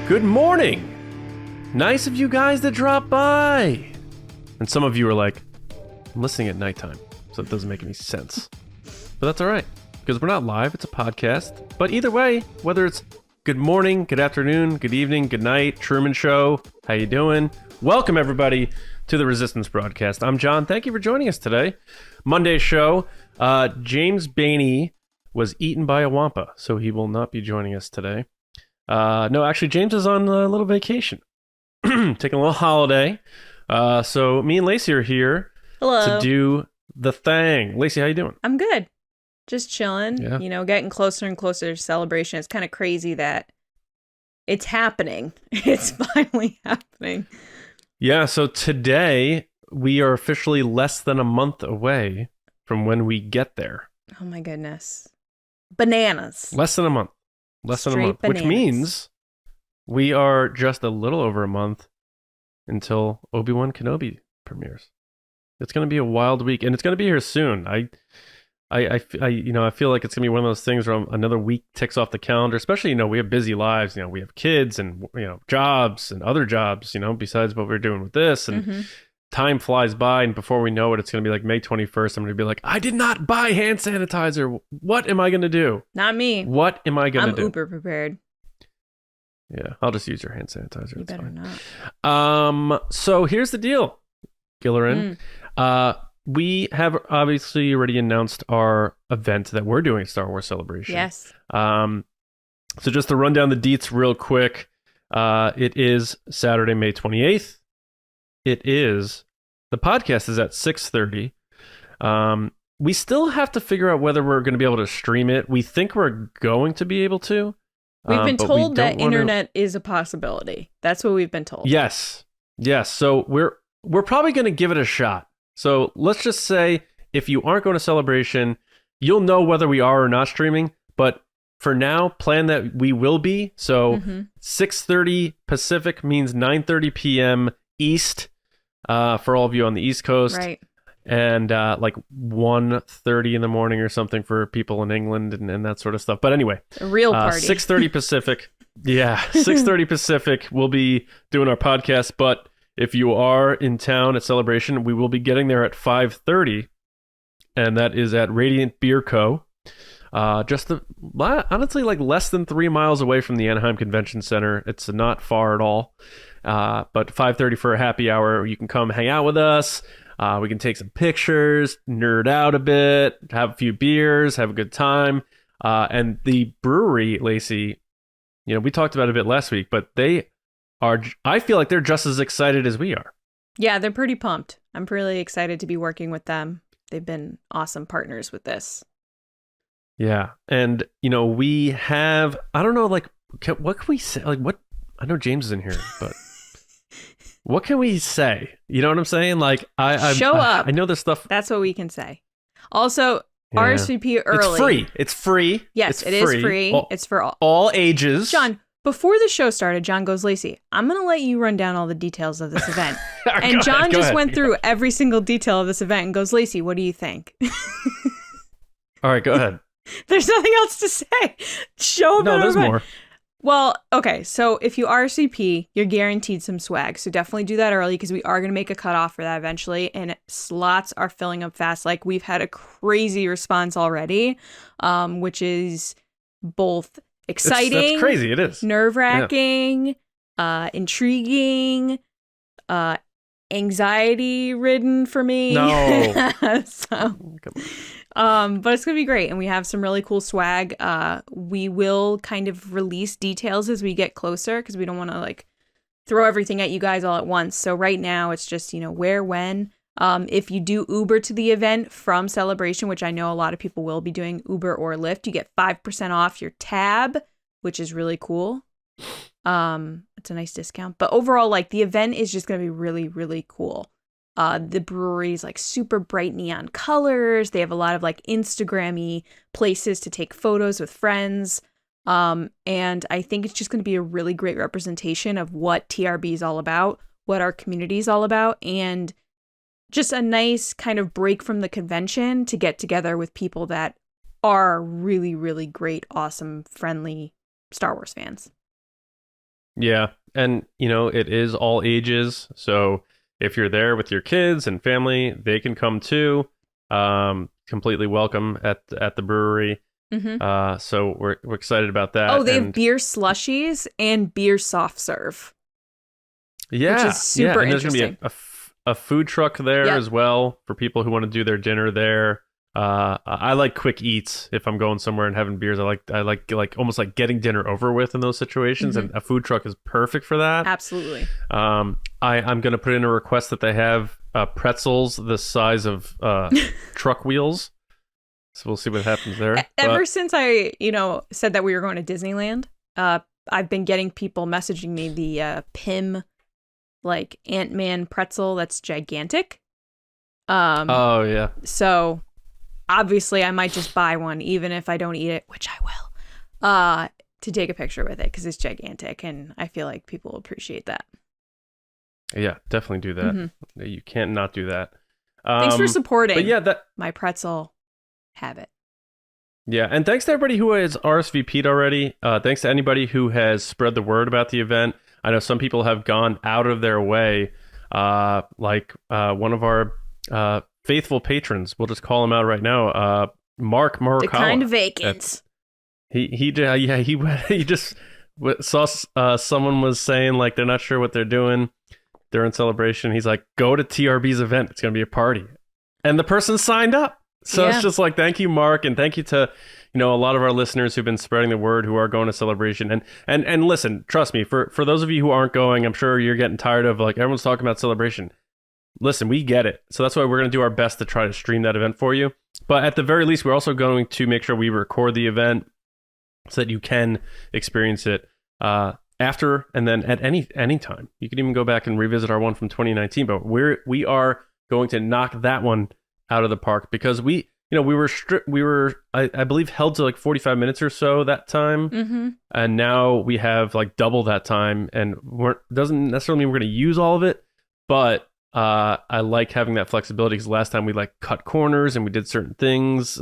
Good morning. Nice of you guys to drop by. And some of you are like, I'm listening at nighttime, so it doesn't make any sense. But that's all right, because we're not live, it's a podcast. But either way, whether it's good morning, good afternoon, good evening, good night, Truman Show, how you doing? Welcome, everybody, to the Resistance Broadcast. I'm John. Thank you for joining us today. Monday's show, James Baney was eaten by a wampa, so he will not be joining us today. No, actually, James is on a little vacation, taking a little holiday. So me and Lacey are here to do the thing. Lacey, how you doing? I'm good. Just chilling, Yeah. You know, getting closer and closer to celebration. It's kind of crazy that it's happening. It's finally happening. Yeah, so today we are officially less than a month away from when we get there. Oh my goodness. Bananas. Less than a month. Less than a Straight month. bananas. Which means we are just a little over a month until Obi-Wan Kenobi premieres. It's going to be a wild week, and it's going to be here soon. I feel like it's going to be one of those things where another week ticks off the calendar, especially, we have busy lives, we have kids and, jobs and other jobs, besides what we're doing with this. And time flies by, and before we know it, it's going to be like May 21st. I'm going to be like, I did not buy hand sanitizer. What am I going to do? Not me. What am I going to do? I'm uber prepared. Yeah, I'll just use your hand sanitizer. You It's better fine. not. So here's the deal, Gilleran. We have obviously already announced our event that we're doing at Star Wars Celebration. Yes. So just to run down the deets real quick, it is Saturday, May 28th. The podcast is at 6:30. We still have to figure out whether we're going to be able to stream it. We think we're going to be able to. We've been told that wanna... internet is a possibility. That's what we've been told. Yes. So we're probably going to give it a shot. So let's just say if you aren't going to Celebration, you'll know whether we are or not streaming. But for now, plan that we will be. So 6:30 Pacific means 9:30 p.m. East for all of you on the East Coast. Right. And like 1:30 in the morning or something for people in England and that sort of stuff. But anyway, A real party. 6:30 Pacific. Yeah, 6:30 Pacific. We'll be doing our podcast. But if you are in town at Celebration, we will be getting there at 5:30, and that is at Radiant Beer Co. Honestly, like less than 3 miles away from the Anaheim Convention Center. It's not far at all. But 5:30 for a happy hour. You can come hang out with us. We can take some pictures, nerd out a bit, have a few beers, have a good time. And the brewery, Lacey, we talked about it a bit last week, but I feel like they're just as excited as we are. Yeah, they're pretty pumped. I'm really excited to be working with them. They've been awesome partners with this. Yeah. And, we have, I don't know, like, what can we say? Like, what? I know James is in here, but what can we say? You know what I'm saying? Like, Show up. I know this stuff. That's what we can say. Also, Yeah. RSVP early. It's free. Yes, it's is free. It's for all ages. John, before the show started, John goes, Lacey, I'm going to let you run down all the details of this event. And John just went through every single detail of this event and goes, Lacey, what do you think? All right, go ahead. There's nothing else to say. Show up. No, there's more. Well, okay, so if you RSVP, you're guaranteed some swag. So definitely do that early because we are going to make a cutoff for that eventually. And slots are filling up fast. Like, we've had a crazy response already, which is both exciting. That's crazy. It is. Nerve-wracking, intriguing, anxiety-ridden for me. No. But it's going to be great. And we have some really cool swag. We will kind of release details as we get closer because we don't want to throw everything at you guys all at once. So right now it's just, where, when. If you do Uber to the event from Celebration, which I know a lot of people will be doing Uber or Lyft, you get 5% off your tab, which is really cool. It's a nice discount. But overall, the event is just going to be really, really cool. The brewery's super bright neon colors. They have a lot of Instagram-y places to take photos with friends. And I think it's just going to be a really great representation of what TRB is all about, what our community is all about, and just a nice kind of break from the convention to get together with people that are really, really great, awesome, friendly Star Wars fans. Yeah. And, it is all ages. So if you're there with your kids and family, they can come too. Completely welcome at the brewery. Mm-hmm. So we're excited about that. Oh, they have beer slushies and beer soft serve. Yeah. Which is super and there's interesting. going to be a food truck there as well for people who want to do their dinner there. I like quick eats if I'm going somewhere and having beers. I like almost like getting dinner over with in those situations, and a food truck is perfect for that. Absolutely. I'm going to put in a request that they have pretzels the size of truck wheels. So we'll see what happens there. Ever since I, said that we were going to Disneyland, I've been getting people messaging me the Pim, like Ant-Man pretzel that's gigantic. Oh yeah. So obviously I might just buy one, even if I don't eat it, which I will, to take a picture with it because it's gigantic, and I feel like people will appreciate that. Yeah, definitely do that. You can't not do that. Thanks for supporting. But yeah, my pretzel habit. Yeah, and thanks to everybody who has RSVP'd already. Thanks to anybody who has spread the word about the event. I know some people have gone out of their way, like one of our faithful patrons. We'll just call him out right now. Mark Morikawa. The kind of vacants. He just saw someone was saying like they're not sure what they're doing during celebration. He's like, go to TRB's event. It's going to be a party. And the person signed up. So It's just like, thank you, Mark. And thank you to, a lot of our listeners who've been spreading the word, who are going to celebration. And listen, trust me, for those of you who aren't going, I'm sure you're getting tired of like, everyone's talking about celebration. Listen, we get it. So that's why we're going to do our best to try to stream that event for you. But at the very least, we're also going to make sure we record the event so that you can experience it after and then at any time. You can even go back and revisit our one from 2019. But we are going to knock that one out of the park because we were I believe held to like 45 minutes or so that time, and now we have like double that time, and doesn't necessarily mean we're going to use all of it, but I like having that flexibility because last time we like cut corners and we did certain things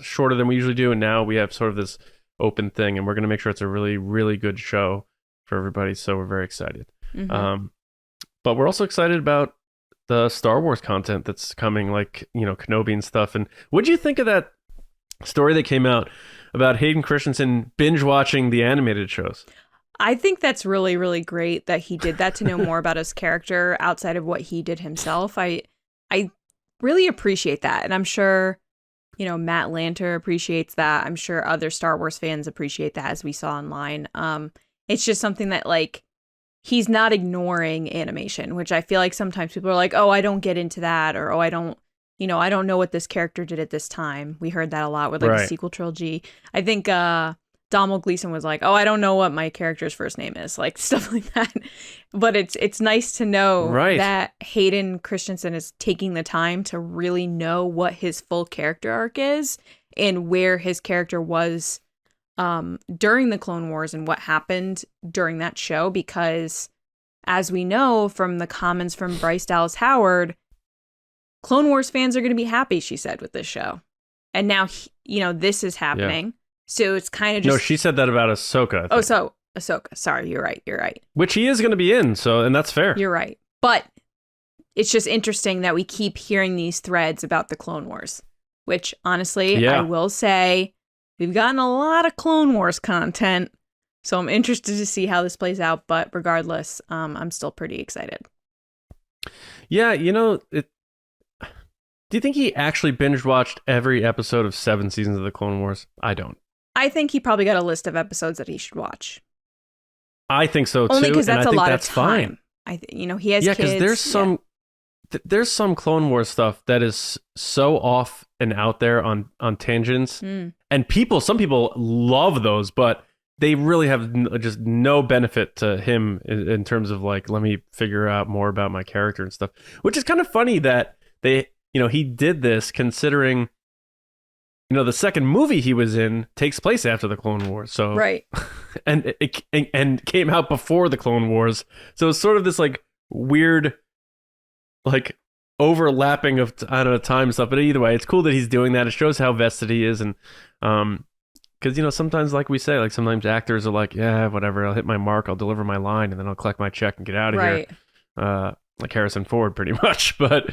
shorter than we usually do, and now we have sort of this open thing, and we're going to make sure it's a really, really good show for everybody. So we're very excited. But we're also excited about the Star Wars content that's coming, like, Kenobi and stuff. And what'd you think of that story that came out about Hayden Christensen binge watching the animated shows? I think that's really, really great that he did that to know more about his character outside of what he did himself. I really appreciate that. And I'm sure, Matt Lanter appreciates that. I'm sure other Star Wars fans appreciate that, as we saw online. It's just something that, like, he's not ignoring animation, which I feel like sometimes people are like, oh, I don't get into that, or, oh, I don't know what this character did at this time. We heard that a lot with like the sequel trilogy. I think Domhnall Gleeson was like, oh, I don't know what my character's first name is, like stuff like that. But it's nice to know that Hayden Christensen is taking the time to really know what his full character arc is and where his character was during the Clone Wars and what happened during that show, because as we know from the comments from Bryce Dallas Howard, Clone Wars fans are going to be happy, she said, with this show. And now, this is happening. Yeah. So it's kind of just... No, she said that about Ahsoka. Oh, so Ahsoka. Sorry, you're right. Which he is going to be in, and that's fair. You're right. But it's just interesting that we keep hearing these threads about the Clone Wars, which honestly, I will say, we've gotten a lot of Clone Wars content, so I'm interested to see how this plays out. But regardless, I'm still pretty excited. Yeah, do you think he actually binge watched every episode of 7 seasons of the Clone Wars? I don't. I think he probably got a list of episodes that he should watch. I think so too. Only because that's a lot of Fine. time. He has kids. Yeah, because there's some Clone Wars stuff that is so off and out there on tangents, and some people love those, but they really have just no benefit to him in terms of like, let me figure out more about my character and stuff. Which is kind of funny that he did this considering, the second movie he was in takes place after the Clone Wars. So right, and it came out before the Clone Wars. So it's sort of this like weird, like overlapping of time and stuff. But either way, it's cool that he's doing that. It shows how vested he is, and Because, sometimes, like we say, like sometimes actors are like, yeah, whatever, I'll hit my mark, I'll deliver my line, and then I'll collect my check and get out of Right. here. Like Harrison Ford, pretty much. But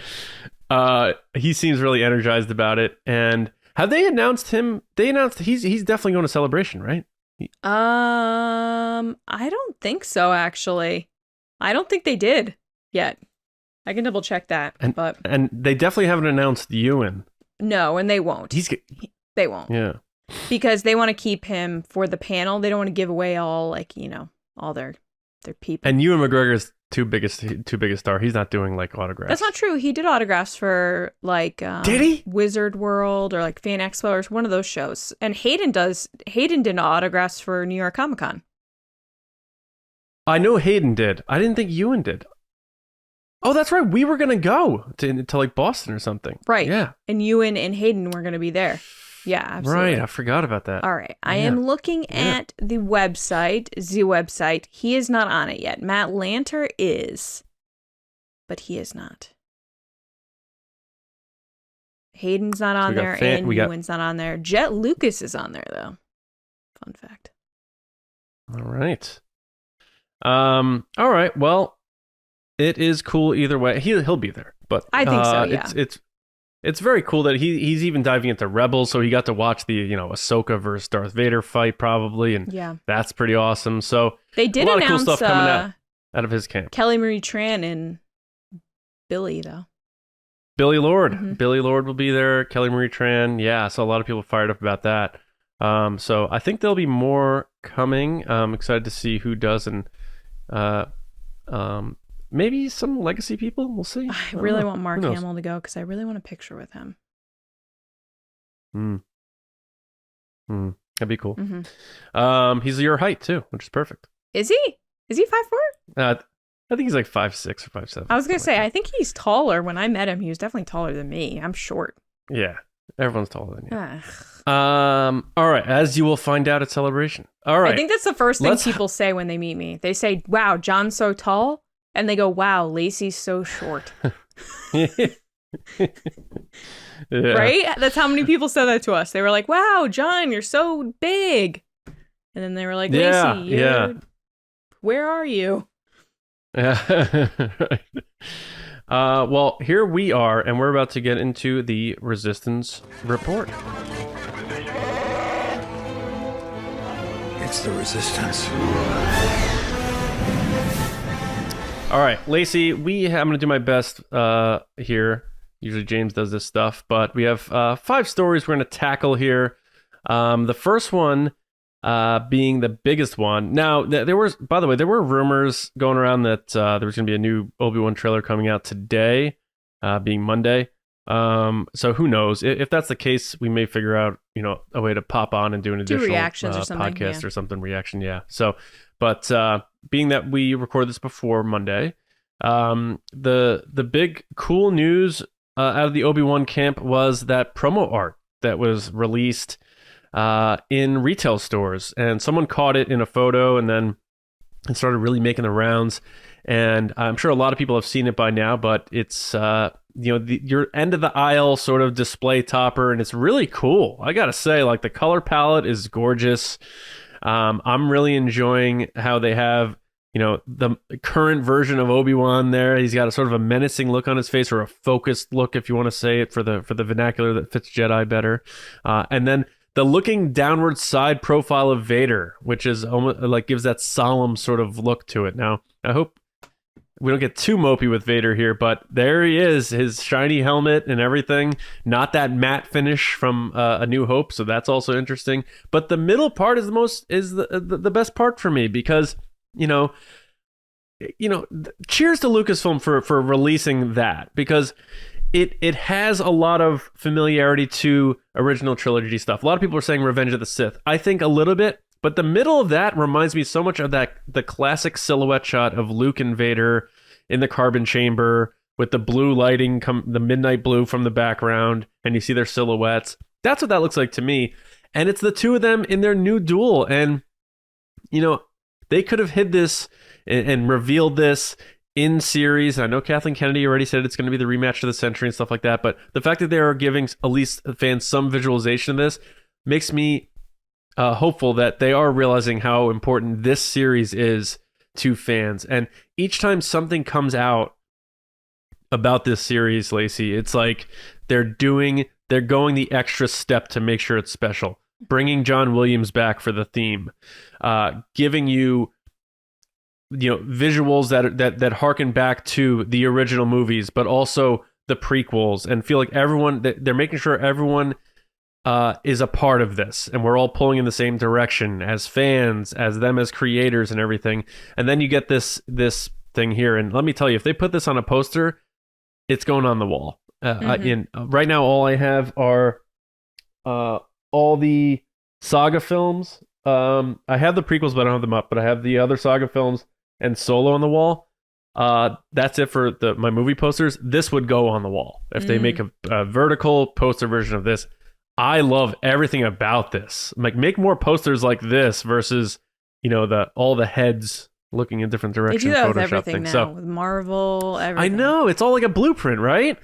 he seems really energized about it. And have they announced him? They announced he's definitely going to Celebration, right? I don't think so, actually. I don't think they did yet. I can double check that. And they definitely haven't announced Ewan. No, and they won't. They won't. Yeah. Because they want to keep him for the panel. They don't want to give away all all their people. And Ewan McGregor's too big a star. He's not doing like autographs. That's not true. He did autographs for did he? Wizard World or like Fan Expo or one of those shows. And Hayden did autographs for New York Comic Con. I know Hayden did. I didn't think Ewan did. Oh, that's right. We were gonna go to like Boston or something. Right. Yeah. And Ewan and Hayden were gonna be there. Yeah, absolutely. Right. I forgot about that. All right. I am looking at the website, the website. He is not on it yet. Matt Lanter is, but he is not. Hayden's not on there, and Ewan's not on there. Jet Lucas is on there, though. Fun fact. All right. All right. Well, it is cool either way. He'll be there, but I think so. Yeah. It's very cool that he's even diving into Rebels, so he got to watch the Ahsoka versus Darth Vader fight probably, and that's pretty awesome. So they did a lot announce of cool stuff coming out of his camp. Kelly Marie Tran and Billy though. Billy Lord. Mm-hmm. Billy Lord will be there. Kelly Marie Tran. Yeah, so a lot of people fired up about that. So I think there'll be more coming. I'm excited to see who does, and maybe some legacy people. We'll see. I really want Mark Hamill to go because I really want a picture with him. That'd be cool. Mm-hmm. He's your height too, which is perfect. Is he? Is he 5'4"? I think he's like 5'6" or 5'7". I was gonna say, I think he's taller. When I met him, he was definitely taller than me. I'm short. Yeah, everyone's taller than you. All right, as you will find out at Celebration. All right. I think that's the first thing people say when they meet me. They say, "Wow, John's so tall." And they go, "Wow, Lacey's so short." Yeah. Right? That's how many people said that to us. They were like, "Wow, John, you're so big." And then they were like, "Lacey, where are you?" Yeah. Right. Well, here we are, and we're about to get into the Resistance Report. It's the Resistance. All right, Lacey, I'm going to do my best here. Usually James does this stuff, but we have 5 stories we're going to tackle here. The first one being the biggest one. Now, there were rumors going around that there was going to be a new Obi-Wan trailer coming out today, being Monday. So who knows? If that's the case, we may figure out, a way to pop on and do an additional reactions or something, podcast or something, reaction. Yeah. So, but being that we record this before Monday, the big cool news out of the Obi-Wan camp was that promo art that was released in retail stores, and someone caught it in a photo, and then it started really making the rounds. And I'm sure a lot of people have seen it by now, but it's your end of the aisle sort of display topper, and it's really cool. I gotta say, like, the color palette is gorgeous. I'm really enjoying how they have, the current version of Obi-Wan there. He's got a sort of a menacing look on his face, or a focused look, if you want to say it for the vernacular that fits Jedi better. And then the looking downward side profile of Vader, which is almost like gives that solemn sort of look to it. Now, I hope we don't get too mopey with Vader here, but there he is, his shiny helmet and everything. Not that matte finish from A New Hope, so that's also interesting. But the middle part is the best part for me, because cheers to Lucasfilm for releasing that, because it has a lot of familiarity to original trilogy stuff. A lot of people are saying Revenge of the Sith. I think a little bit, but the middle of that reminds me so much of the classic silhouette shot of Luke and Vader in the carbon chamber with the blue lighting, the midnight blue from the background, and you see their silhouettes. That's what that looks like to me. And it's the two of them in their new duel. And, they could have hid this and revealed this in series. I know Kathleen Kennedy already said it's going to be the rematch of the century and stuff like that, but the fact that they are giving at least fans some visualization of this makes me hopeful that they are realizing how important this series is to fans. And each time something comes out about this series, Lacey, it's like they're going the extra step to make sure it's special. Bringing John Williams back for the theme, giving you visuals that harken back to the original movies, but also the prequels, and feel like they're making sure everyone is a part of this, and we're all pulling in the same direction as fans, as them as creators and everything. And then you get this thing here, and let me tell you, if they put this on a poster, it's going on the wall. Right now, all I have are all the saga films. I have the prequels, but I don't have them up. But I have the other saga films and Solo on the wall. That's it for my movie posters. This would go on the wall if they make a vertical poster version of this. I love everything about this. Like, make more posters like this versus all the heads looking in different directions. They do that with Photoshop everything things. now, with Marvel, everything. I know, it's all like a blueprint, right?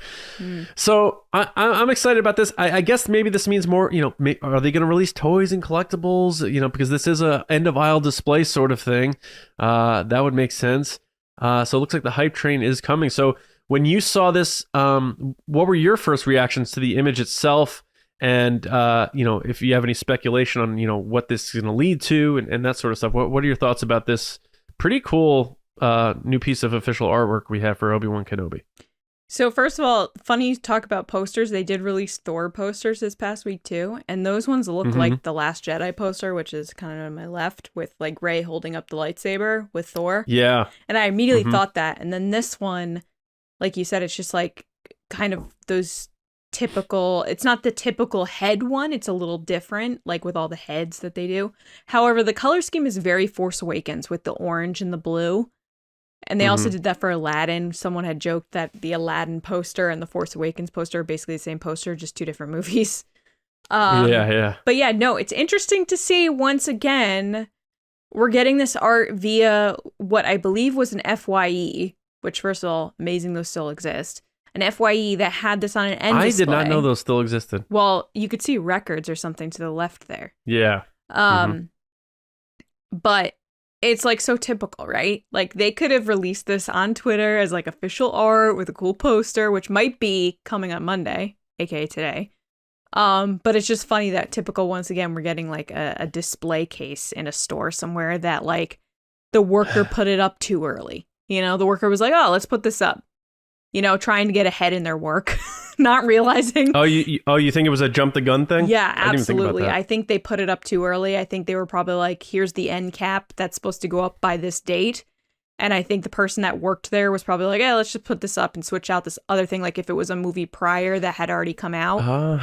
So I'm excited about this. I guess maybe this means more. Are they going to release toys and collectibles? Because this is a end of aisle display sort of thing. That would make sense. So it looks like the hype train is coming. So when you saw this, what were your first reactions to the image itself? And if you have any speculation on what this is going to lead to and that sort of stuff, what are your thoughts about this pretty cool new piece of official artwork we have for Obi-Wan Kenobi? So first of all, funny you talk about posters. They did release Thor posters this past week too, and those ones look like the Last Jedi poster, which is kind of on my left, with like Rey holding up the lightsaber with Thor. Yeah. And I immediately thought that, and then this one, like you said, it's just like kind of those typical. It's not the typical head one. It's a little different, like with all the heads that they do. However, the color scheme is very Force Awakens with the orange and the blue. And they also did that for Aladdin. Someone had joked that the Aladdin poster and the Force Awakens poster are basically the same poster, just two different movies. Yeah. But yeah, no, it's interesting to see once again, we're getting this art via what I believe was an FYE, which, first of all, amazing those still exist. An FYE that had this on an end display. I did not know those still existed. Well, you could see records or something to the left there. Yeah. But it's like so typical, right? Like they could have released this on Twitter as like official art with a cool poster, which might be coming on Monday, aka today. But it's just funny that typical, once again, we're getting like a display case in a store somewhere that like the worker put it up too early. The worker was like, oh, let's put this up. Trying to get ahead in their work, not realizing. Oh, you think it was a jump the gun thing? Yeah, absolutely. I didn't even think about that. I think they put it up too early. I think they were probably like, here's the end cap that's supposed to go up by this date. And I think the person that worked there was probably like, let's just put this up and switch out this other thing. Like if it was a movie prior that had already come out.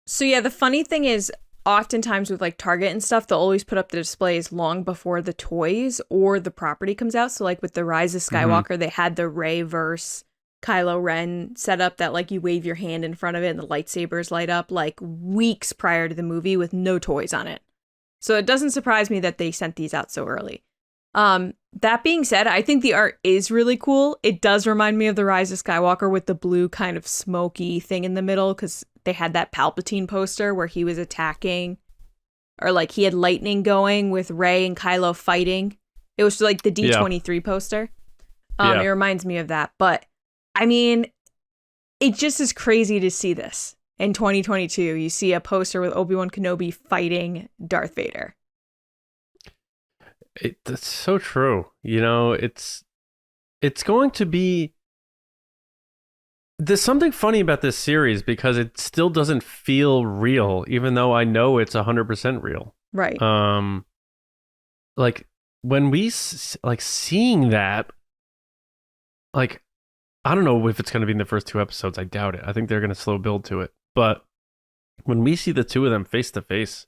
So yeah, the funny thing is, oftentimes with like Target and stuff, they'll always put up the displays long before the toys or the property comes out. So like with the Rise of Skywalker, they had the Rey verse Kylo Ren set up that like you wave your hand in front of it and the lightsabers light up like weeks prior to the movie with no toys on it. So it doesn't surprise me that they sent these out so early. That being said, I think the art is really cool. It does remind me of the Rise of Skywalker with the blue kind of smoky thing in the middle, because they had that Palpatine poster where he was attacking, or like he had lightning going with Rey and Kylo fighting. It was like the D23 poster. It reminds me of that. But I mean, it just is crazy to see this in 2022. You see a poster with Obi-Wan Kenobi fighting Darth Vader. That's so true. It's going to be. There's something funny about this series because it still doesn't feel real, even though I know it's 100% real. Right. Like when we seeing that, like, I don't know if it's going to be in the first two episodes. I doubt it. I think they're going to slow build to it. But when we see the two of them face to face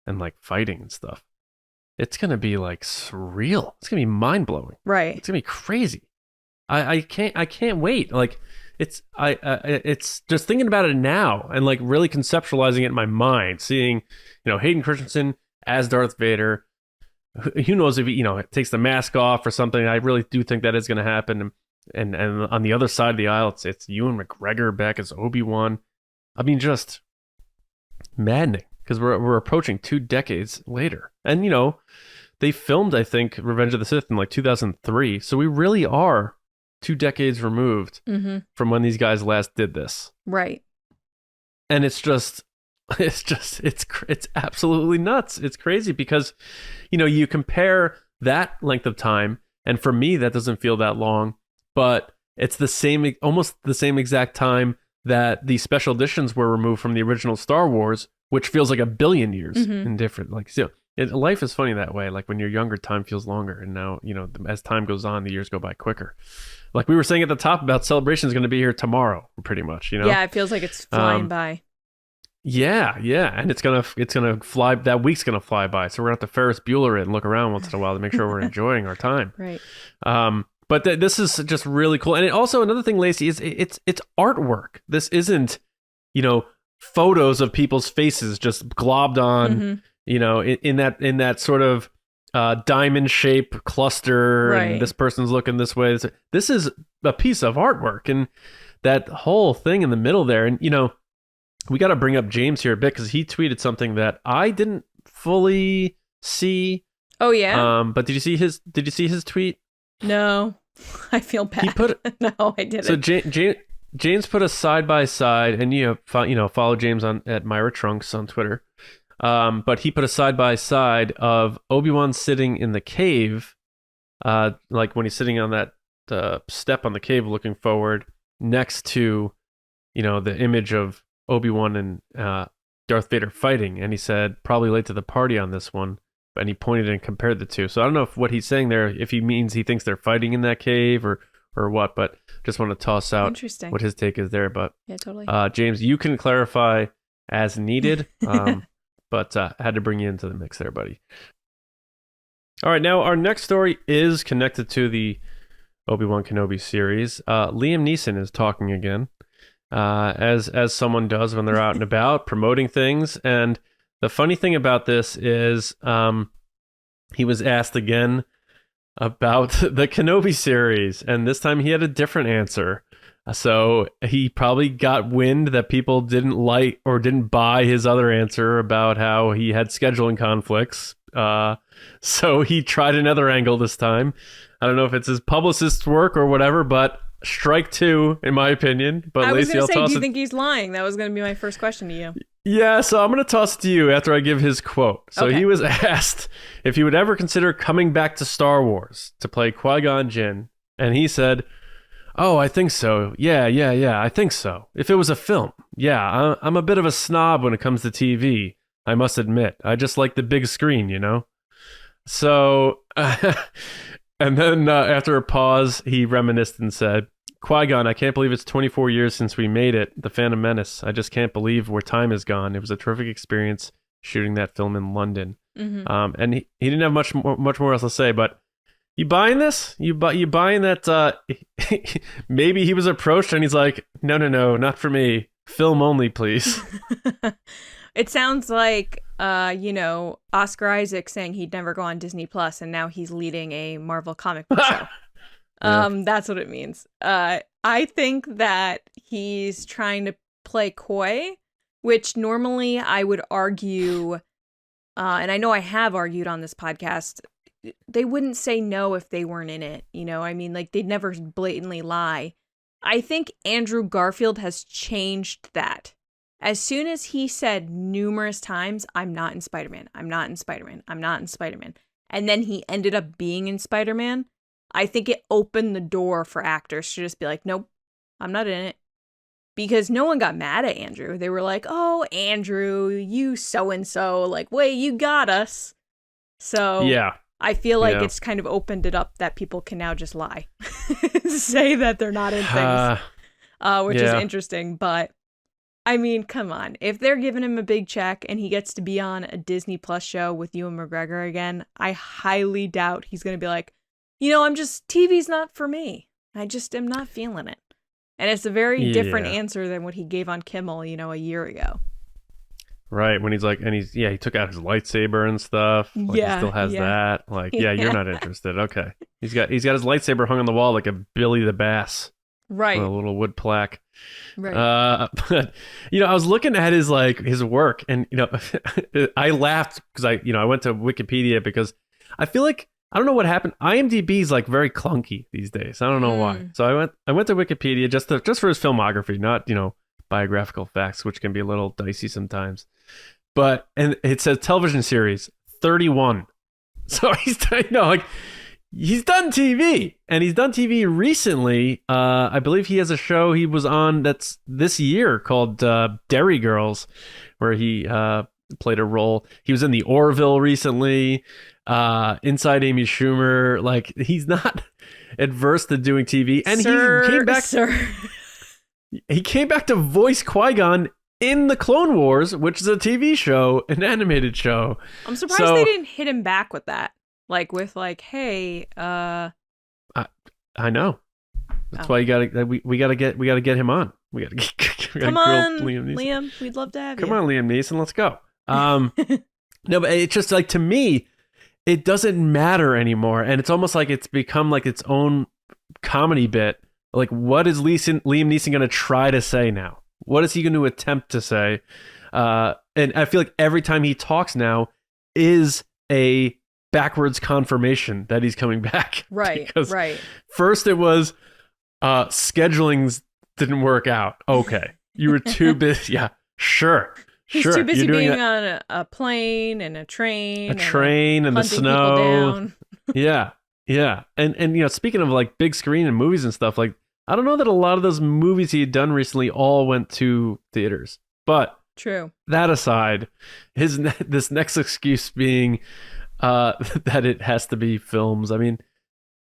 and like fighting and stuff, it's going to be like surreal. It's going to be mind blowing. Right. It's going to be crazy. I can't wait. Like it's just thinking about it now and like really conceptualizing it in my mind, seeing, Hayden Christensen as Darth Vader. Who knows if he, takes the mask off or something. I really do think that is going to happen. And on the other side of the aisle, it's Ewan McGregor back as Obi-Wan. I mean, just maddening. because we're approaching 2 decades later. And, you know, they filmed, I think, Revenge of the Sith in like 2003. So we really are 2 decades removed from when these guys last did this. Right. And it's absolutely nuts. It's crazy because, you know, you compare that length of time, and for me, that doesn't feel that long, but it's almost the same exact time that the special editions were removed from the original Star Wars, which feels like a billion years in different, like, so life is funny that way. Like when you're younger, time feels longer. And now, you know, as time goes on, the years go by quicker. Like we were saying at the top about Celebration is going to be here tomorrow, pretty much, you know? Yeah, it feels like it's flying by. Yeah, and it's gonna fly. That week's gonna fly by. So we're gonna have to Ferris Bueller it and look around once in a while to make sure we're enjoying our time. Right. But this is just really cool. And it also, another thing, Lacey, is it's artwork. This isn't, you know, photos of people's faces just globbed on, you know, in that sort of diamond shape cluster. Right. And this person's looking this way. This is a piece of artwork, and that whole thing in the middle there. And, you know, we got to bring up James here a bit because he tweeted something that I didn't fully see. Oh yeah. But did you see his tweet? No, I feel bad. He put no, I didn't. So James put a side by side, and you know, follow James at Myra Trunks on Twitter. But he put a side by side of Obi-Wan sitting in the cave, like when he's sitting on that step on the cave, looking forward, next to, you know, the image of Obi-Wan and Darth Vader fighting, and he said probably late to the party on this one, and he pointed and compared the two. So I don't know if what he's saying there, if he means he thinks they're fighting in that cave or what, but just want to toss out what his take is there. But yeah, totally. James, you can clarify as needed, but had to bring you into the mix there, buddy. All right, now our next story is connected to the Obi-Wan Kenobi series. Liam Neeson is talking again. As someone does when they're out and about promoting things. And the funny thing about this is he was asked again about the Kenobi series, and this time he had a different answer. So he probably got wind that people didn't like or didn't buy his other answer about how he had scheduling conflicts. So he tried another angle this time. I don't know if it's his publicist's work or whatever, but strike two, in my opinion. But I was Lacey, going to say, do you it. think he's lying? That was going to be my first question to you. Yeah, so I'm going to toss it to you after I give his quote. So Okay. He was asked if he would ever consider coming back to Star Wars to play Qui-Gon Jinn. And he said, "Oh, I think so. Yeah, I think so. If it was a film. Yeah, I'm a bit of a snob when it comes to TV, I must admit. I just like the big screen, you know?" So, and then after a pause, he reminisced and said, "Qui-Gon, I can't believe it's 24 years since we made it, The Phantom Menace. I just can't believe where time has gone. It was a terrific experience shooting that film in London." And he didn't have much more else to say, but you buying this? You buying that maybe he was approached and he's like, no, not for me. Film only, please. It sounds like, Oscar Isaac saying he'd never go on Disney Plus, and now he's leading a Marvel comic book show. That's what it means. I think that he's trying to play coy, which normally I would argue, and I know I have argued on this podcast, they wouldn't say no if they weren't in it. You know, I mean, like, they'd never blatantly lie. I think Andrew Garfield has changed that. As soon as he said numerous times, "I'm not in Spider-Man, I'm not in Spider-Man, I'm not in Spider-Man," and then he ended up being in Spider-Man, I think it opened the door for actors to just be like, "Nope, I'm not in it." Because no one got mad at Andrew. They were like, "Oh, Andrew, you so-and-so, like, wait, you got us." So yeah. I feel like it's kind of opened it up that people can now just lie. Say that they're not in things, which is interesting. But, I mean, come on. If they're giving him a big check and he gets to be on a Disney Plus show with Ewan McGregor again, I highly doubt he's going to be like, TV's not for me. I just am not feeling it. And it's a very different answer than what he gave on Kimmel, a year ago. Right, when he's like, and he took out his lightsaber and stuff. Like, he still has that. Like, you're not interested. Okay. He's got his lightsaber hung on the wall like a Billy the Bass. Right. a little wood plaque. Right. But I was looking at his work, and I laughed because I went to Wikipedia because I feel like I don't know what happened. IMDb is like very clunky these days. I don't know why. So I went to Wikipedia just for his filmography, not biographical facts, which can be a little dicey sometimes. And it says television series 31. So he's he's done TV, and he's done TV recently. I believe he has a show he was on that's this year called Dairy Girls, where he played a role. He was in The Orville recently, Inside Amy Schumer. Like, he's not adverse to doing TV, and he came back. He came back to voice Qui-Gon in the Clone Wars, which is a TV show, an animated show. I'm surprised they didn't hit him back with that. Hey, I know. That's why we gotta get him on. We gotta come on, Liam. We'd love to have you. Come on, Liam Neeson. Let's go. No, but it's just to me, it doesn't matter anymore, and it's almost like it's become like its own comedy bit. Like, what is Liam Neeson gonna try to say now? What is he going to attempt to say? And I feel like every time he talks now is a backwards confirmation that he's coming back. Right, because right. First it was schedulings didn't work out. Okay. You were too busy. Yeah, sure. He's too busy being on a plane and a train. And the snow. Yeah. And speaking of like big screen and movies and stuff, like, I don't know that a lot of those movies he had done recently all went to theaters. But true. That aside, this next excuse being that it has to be films. I mean,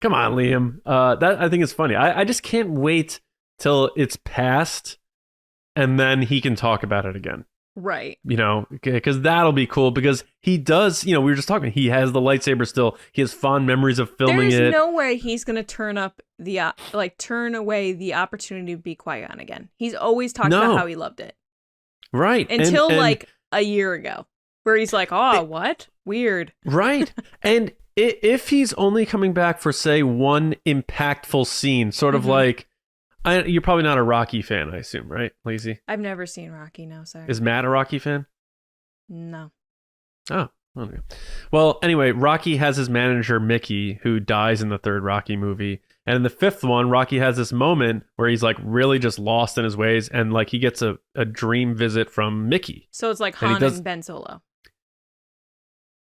come on, Liam. That I think is funny. I just can't wait till it's past, and then he can talk about it again. Right. Because that'll be cool, because he does, we were just talking, he has the lightsaber still. He has fond memories of filming it. There's no way he's going to turn away the opportunity to be Qui-Gon again. He's always talked about how he loved it. Right. Until a year ago, where he's like, what? Weird. Right. And if he's only coming back for, say, one impactful scene, sort of like, you're probably not a Rocky fan, I assume, right, Lacey? I've never seen Rocky, no, sorry. Is Matt a Rocky fan? No. Oh, okay. Well, anyway, Rocky has his manager, Mickey, who dies in the third Rocky movie. And in the fifth one, Rocky has this moment where he's like really just lost in his ways, and like he gets a dream visit from Mickey. So it's like Han and Ben Solo.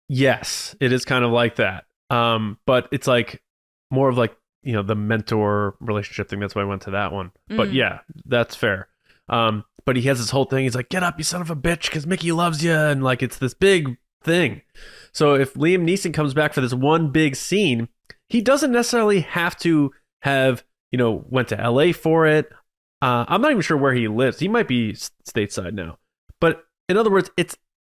Yes, it is kind of like that. But it's like more of like, the mentor relationship thing. That's why I went to that one. But yeah, that's fair. But he has this whole thing. He's like, get up, you son of a bitch, because Mickey loves you. And like, it's this big thing. So if Liam Neeson comes back for this one big scene, he doesn't necessarily have to have, went to LA for it. I'm not even sure where he lives. He might be stateside now. But in other words,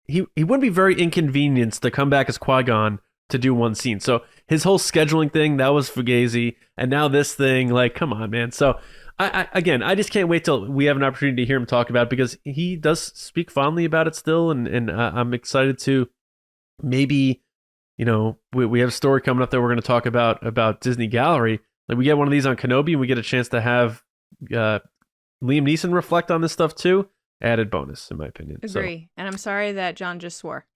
he wouldn't be very inconvenienced to come back as Qui-Gon to do one scene. So his whole scheduling thing, that was fugazi. And now this thing, like, come on, man. So I just can't wait till we have an opportunity to hear him talk about it, because he does speak fondly about it still. And I'm excited to maybe, we have a story coming up that we're going to talk about Disney Gallery. Like, we get one of these on Kenobi, and we get a chance to have Liam Neeson reflect on this stuff too. Added bonus, in my opinion. Agree. And I'm sorry that John just swore.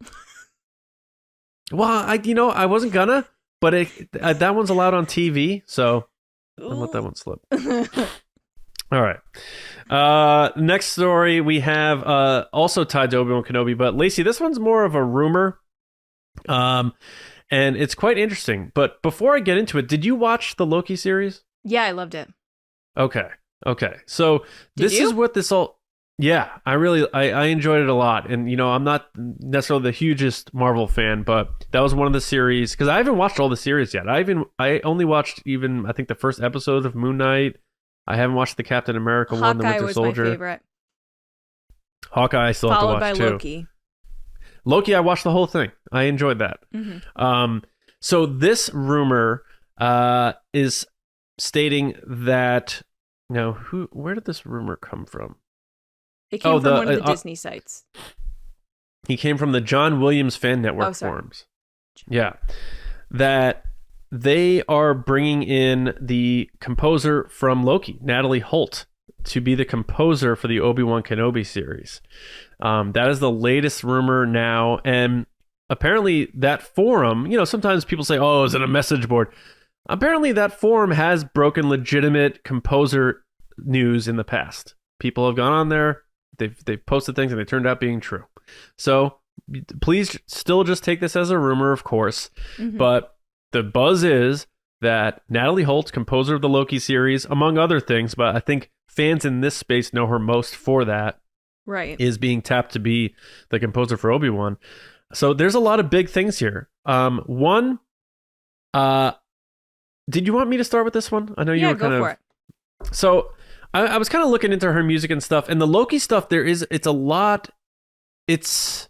Well, I wasn't gonna, but that one's allowed on TV, so I'll let that one slip. All right. Next story we have also tied to Obi-Wan Kenobi, but Lacey, this one's more of a rumor, and it's quite interesting. But before I get into it, did you watch the Loki series? Yeah, I loved it. Okay. So this is what this all. Yeah, I enjoyed it a lot. And, I'm not necessarily the hugest Marvel fan, but that was one of the series, because I haven't watched all the series yet. I only watched I think the first episode of Moon Knight. I haven't watched the Captain America one, the Winter Soldier. Hawkeye was my favorite. Hawkeye I still have to watch too. Followed by Loki. Loki, I watched the whole thing. I enjoyed that. Mm-hmm. So this rumor is stating that, where did this rumor come from? It came from one of the Disney sites. He came from the John Williams Fan Network forums. Yeah. That they are bringing in the composer from Loki, Natalie Holt, to be the composer for the Obi-Wan Kenobi series. That is the latest rumor now. And apparently that forum, sometimes people say, oh, is it a message board? Apparently that forum has broken legitimate composer news in the past. People have gone on there, they've posted things, and they turned out being true. So please still just take this as a rumor, of course. Mm-hmm. But the buzz is that Natalie Holt, composer of the Loki series, among other things, but I think fans in this space know her most for that, right, is being tapped to be the composer for Obi-Wan. So there's a lot of big things here. One, did you want me to start with this one? I know you were kind of... for it. So I was kind of looking into her music and stuff, and the Loki stuff, it's a lot... It's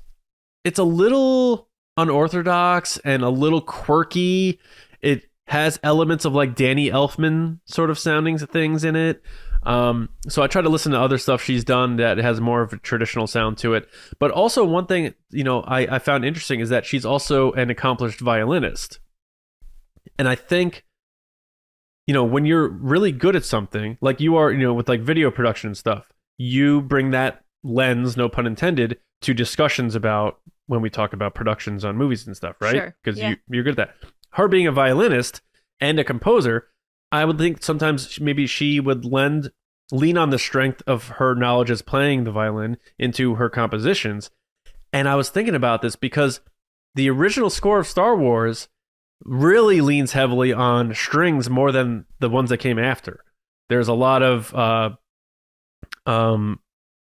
a little unorthodox and a little quirky. It has elements of like Danny Elfman sort of sounding things in it. So I try to listen to other stuff she's done that has more of a traditional sound to it. But also one thing, I found interesting is that she's also an accomplished violinist. And I think, when you're really good at something, like you are, with like video production and stuff, you bring that lens, no pun intended, to discussions about when we talk about productions on movies and stuff, right? Sure. Because you're good at that. Her being a violinist and a composer, I would think sometimes maybe she would lean on the strength of her knowledge as playing the violin into her compositions. And I was thinking about this because the original score of Star Wars really leans heavily on strings more than the ones that came after. There's a lot of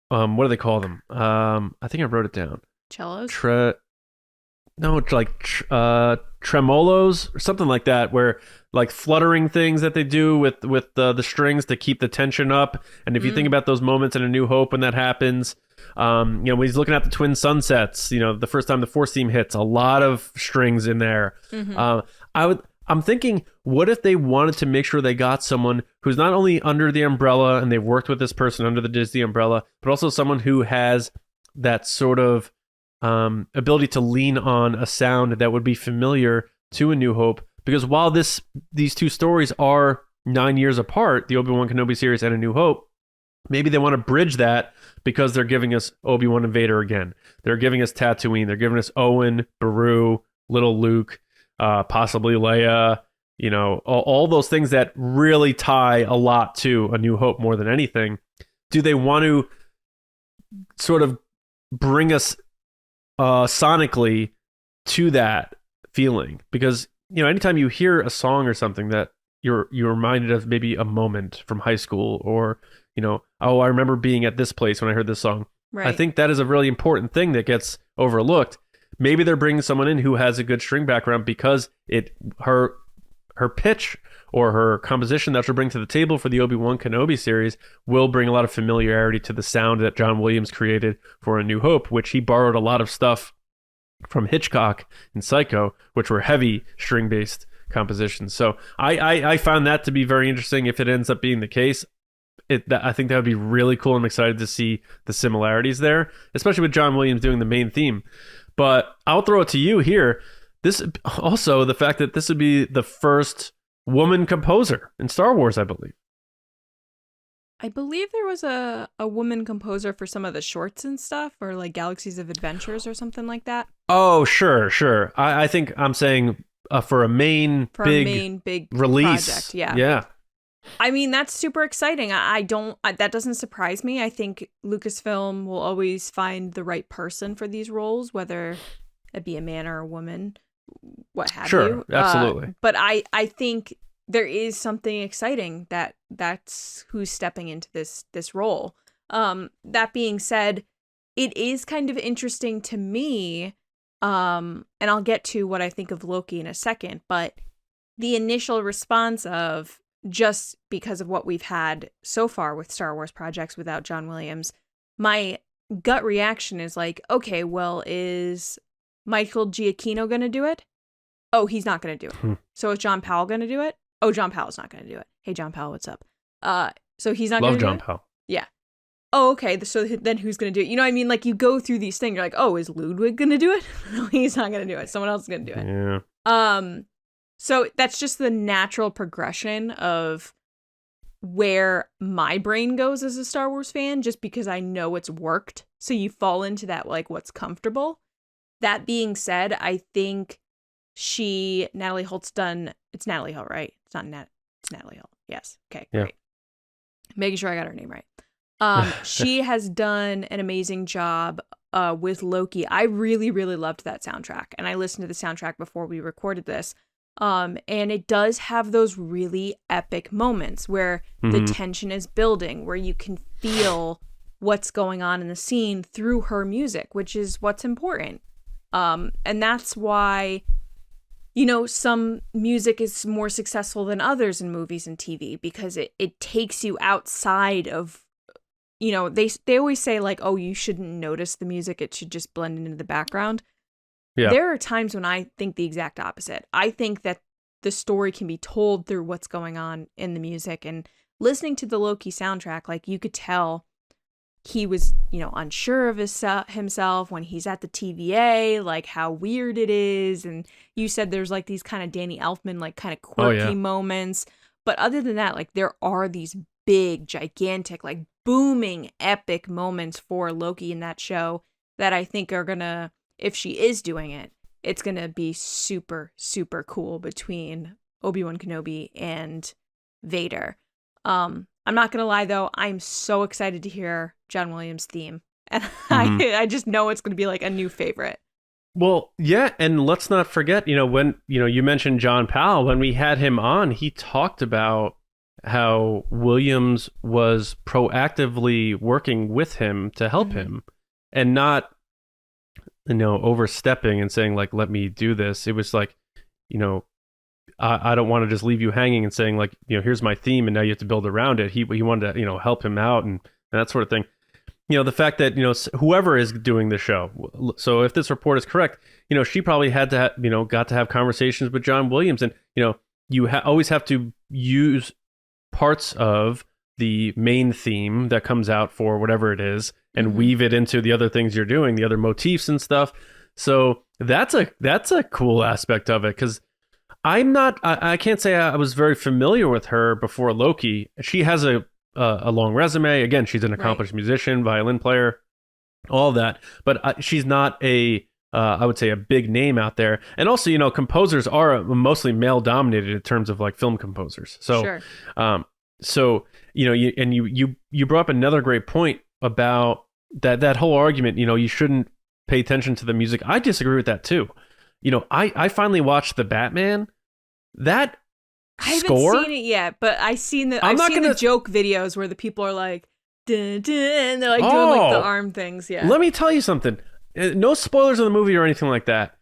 what do they call them? I think I wrote it down. Cellos? Tremolos or something like that, where like fluttering things that they do with the strings to keep the tension up. And if you think about those moments in A New Hope when that happens, when he's looking at the twin sunsets, the first time the Force theme hits, a lot of strings in there. Mm-hmm. I'm thinking, what if they wanted to make sure they got someone who's not only under the umbrella and they've worked with this person under the Disney umbrella, but also someone who has that sort of ability to lean on a sound that would be familiar to A New Hope. Because while these two stories are 9 years apart, the Obi-Wan Kenobi series and A New Hope, maybe they want to bridge that because they're giving us Obi-Wan and Vader again. They're giving us Tatooine. They're giving us Owen, Beru, little Luke, possibly Leia, all those things that really tie a lot to A New Hope more than anything. Do they want to sort of bring us sonically to that feeling? Because anytime you hear a song or something that you're reminded of maybe a moment from high school, or I remember being at this place when I heard this song. Right. I think that is a really important thing that gets overlooked. Maybe they're bringing someone in who has a good string background because her pitch or her composition that she'll bring to the table for the Obi-Wan Kenobi series will bring a lot of familiarity to the sound that John Williams created for A New Hope, which he borrowed a lot of stuff from Hitchcock and Psycho, which were heavy string-based compositions. So I found that to be very interesting if it ends up being the case. I think that would be really cool. I'm excited to see the similarities there, especially with John Williams doing the main theme. But I'll throw it to you here. This also, the fact that this would be the first woman composer in Star Wars, I believe. I believe there was a woman composer for some of the shorts and stuff, or like Galaxies of Adventures or something like that. Oh, sure. I think I'm saying for a main big release project. Yeah. I mean, that's super exciting. That doesn't surprise me. I think Lucasfilm will always find the right person for these roles, whether it be a man or a woman, what have you. Sure, absolutely. But I think there is something exciting that's who's stepping into this role. That being said, it is kind of interesting to me, and I'll get to what I think of Loki in a second, but the initial response of, just because of what we've had so far with Star Wars projects without John Williams, my gut reaction is like, okay, well, is Michael Giacchino going to do it? Oh, he's not going to do it. So is John Powell going to do it? Oh, John Powell's not going to do it. Hey, John Powell, what's up? So he's not going to do it? Love John Powell. Yeah. Oh, okay. So then who's going to do it? You know what I mean? Like, you go through these things. You're like, oh, is Ludwig going to do it? No, he's not going to do it. Someone else is going to do it. Yeah. So that's just the natural progression of where my brain goes as a Star Wars fan, just because I know it's worked. So you fall into that, like, what's comfortable. That being said, I think Natalie Holt's done, it's Natalie Holt, right? It's Natalie Holt. Yes. Okay, great. Yeah. Making sure I got her name right. She has done an amazing job with Loki. I really, really loved that soundtrack. And I listened to the soundtrack before we recorded this. And it does have those really epic moments where the tension is building, where you can feel what's going on in the scene through her music, which is what's important. And that's why, some music is more successful than others in movies and TV, because it takes you outside of, they always say, like, oh, you shouldn't notice the music. It should just blend into the background. Yeah. There are times when I think the exact opposite. I think that the story can be told through what's going on in the music. And listening to the Loki soundtrack, like, you could tell he was, unsure of himself when he's at the TVA, like, how weird it is. And you said there's, like, these kind of Danny Elfman, like, kind of quirky moments. But other than that, like, there are these big, gigantic, like, booming, epic moments for Loki in that show that I think are gonna, if she is doing it, it's going to be super, super cool between Obi-Wan Kenobi and Vader. I'm not going to lie, though. I'm so excited to hear John Williams' theme. And I just know it's going to be like a new favorite. Well, yeah. And let's not forget, when, you mentioned John Powell, when we had him on, he talked about how Williams was proactively working with him to help him and not, overstepping and saying, like, let me do this. It was like, I don't want to just leave you hanging and saying, like, here's my theme and now you have to build around it. He wanted to, help him out and that sort of thing. The fact that, whoever is doing the show. So if this report is correct, she probably had to, got to have conversations with John Williams. And, you always have to use parts of the main theme that comes out for whatever it is and weave it into the other things you're doing, the other motifs and stuff. So that's a cool aspect of it, because I can't say I was very familiar with her before Loki. She has a long resume. Again, she's an accomplished musician, violin player, all that. But she's not I would say a big name out there. And also, composers are mostly male dominated in terms of, like, film composers. So, sure. You brought up another great point about that whole argument, you shouldn't pay attention to the music. I disagree with that too. I finally watched The Batman. That I haven't score, seen it yet, but I've seen the joke videos where the people are like, dun, dun, and they're like doing like the arm things. Yeah. Let me tell you something. No spoilers of the movie or anything like that.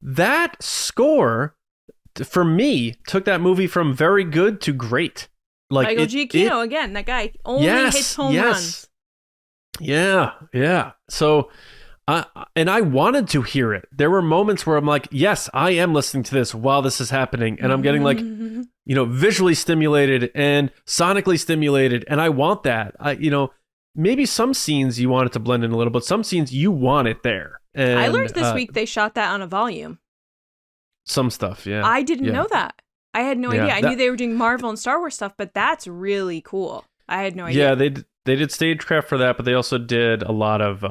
That score, for me, took that movie from very good to great. Like Michael Giacchino again. That guy only hits home runs. Yeah. So, I wanted to hear it. There were moments where I'm like, yes, I am listening to this while this is happening, and I'm getting like, visually stimulated and sonically stimulated, and I want that. Maybe some scenes you want it to blend in a little, but some scenes you want it there. And, I learned this week they shot that on a volume. Some stuff, yeah. I didn't know that. I had no idea. I knew they were doing Marvel and Star Wars stuff, but that's really cool. I had no idea. Yeah, they did stagecraft for that, but they also did a lot of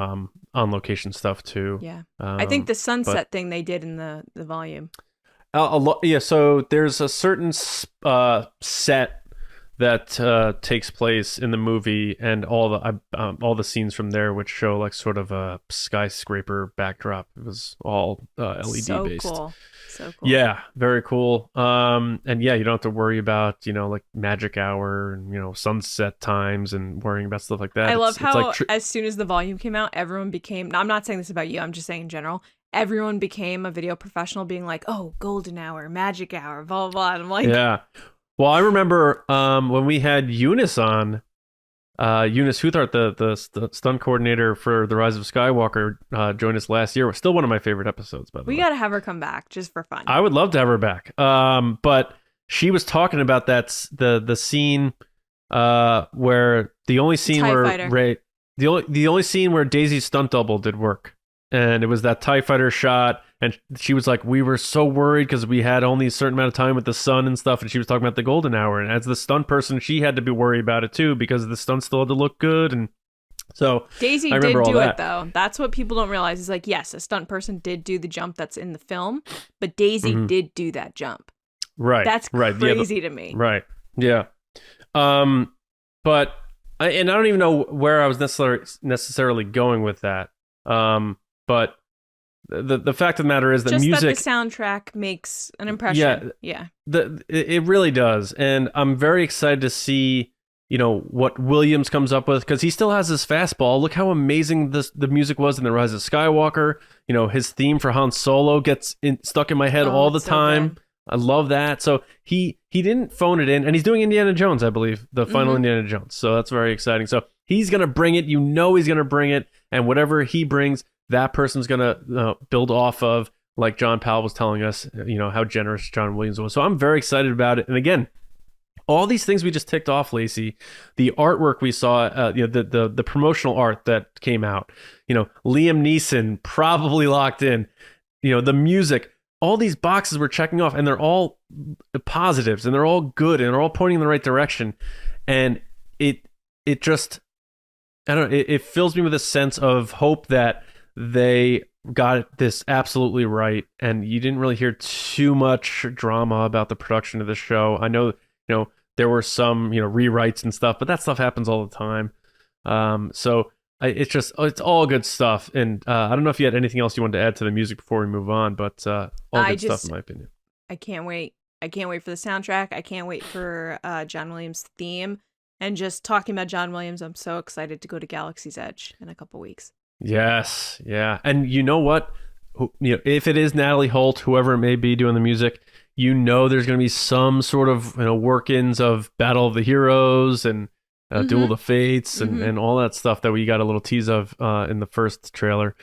on-location stuff too. Yeah, I think the sunset thing they did in the volume. Yeah, so there's a certain set that takes place in the movie, and all the scenes from there, which show like sort of a skyscraper backdrop. It was all LED based. Cool. So cool. Yeah, very cool. And yeah, you don't have to worry about, like magic hour and, sunset times and worrying about stuff like that. I love how as soon as the volume came out, everyone became, I'm not saying this about you, I'm just saying in general, everyone became a video professional being like, oh, golden hour, magic hour, blah, blah, blah. And I'm like, yeah. Well, I remember when we had Eunice on, Eunice Huthart, the stunt coordinator for The Rise of Skywalker, joined us last year. Still one of my favorite episodes, by the way. We got to have her come back just for fun. I would love to have her back. But she was talking about the scene where the only scene the only scene where Daisy's stunt double did work, and it was that TIE fighter shot. And she was like, we were so worried because we had only a certain amount of time with the sun and stuff. And she was talking about the golden hour. And as the stunt person, she had to be worried about it too because the stunt still had to look good. And so Daisy did do it though. That's what people don't realize. Is like, yes, a stunt person did do the jump that's in the film, but Daisy did do that jump. Right. That's crazy to me. Right. Yeah. But I don't even know where I was necessarily going with that. But the fact of the matter is that just music, that the soundtrack makes an impression. Yeah. It really does, and I'm very excited to see what Williams comes up with because he still has his fastball. Look how amazing the music was in The Rise of Skywalker. His theme for Han Solo gets stuck in my head all the time. Good. I love that. So he didn't phone it in, and he's doing Indiana Jones, I believe, the final Indiana Jones. So that's very exciting. So he's gonna bring it. He's gonna bring it, and whatever he brings, that person's gonna build off of. Like John Powell was telling us, how generous John Williams was. So I'm very excited about it. And again, all these things we just ticked off, Lacey, the artwork we saw, the promotional art that came out, Liam Neeson probably locked in, the music. All these boxes we're checking off, and they're all positives, and they're all good, and they're all pointing in the right direction. And it just, I don't know, it fills me with a sense of hope that they got this absolutely right. And you didn't really hear too much drama about the production of the show. I know, there were some, rewrites and stuff, but that stuff happens all the time. So it's all good stuff. And I don't know if you had anything else you wanted to add to the music before we move on, but all good stuff in my opinion. I can't wait. I can't wait for the soundtrack. I can't wait for John Williams' theme. And just talking about John Williams, I'm so excited to go to Galaxy's Edge in a couple weeks. Yes. Yeah. And you know what? If it is Natalie Holt, whoever it may be doing the music, there's going to be some sort of work-ins of Battle of the Heroes and Duel of the Fates and all that stuff that we got a little tease of in the first trailer.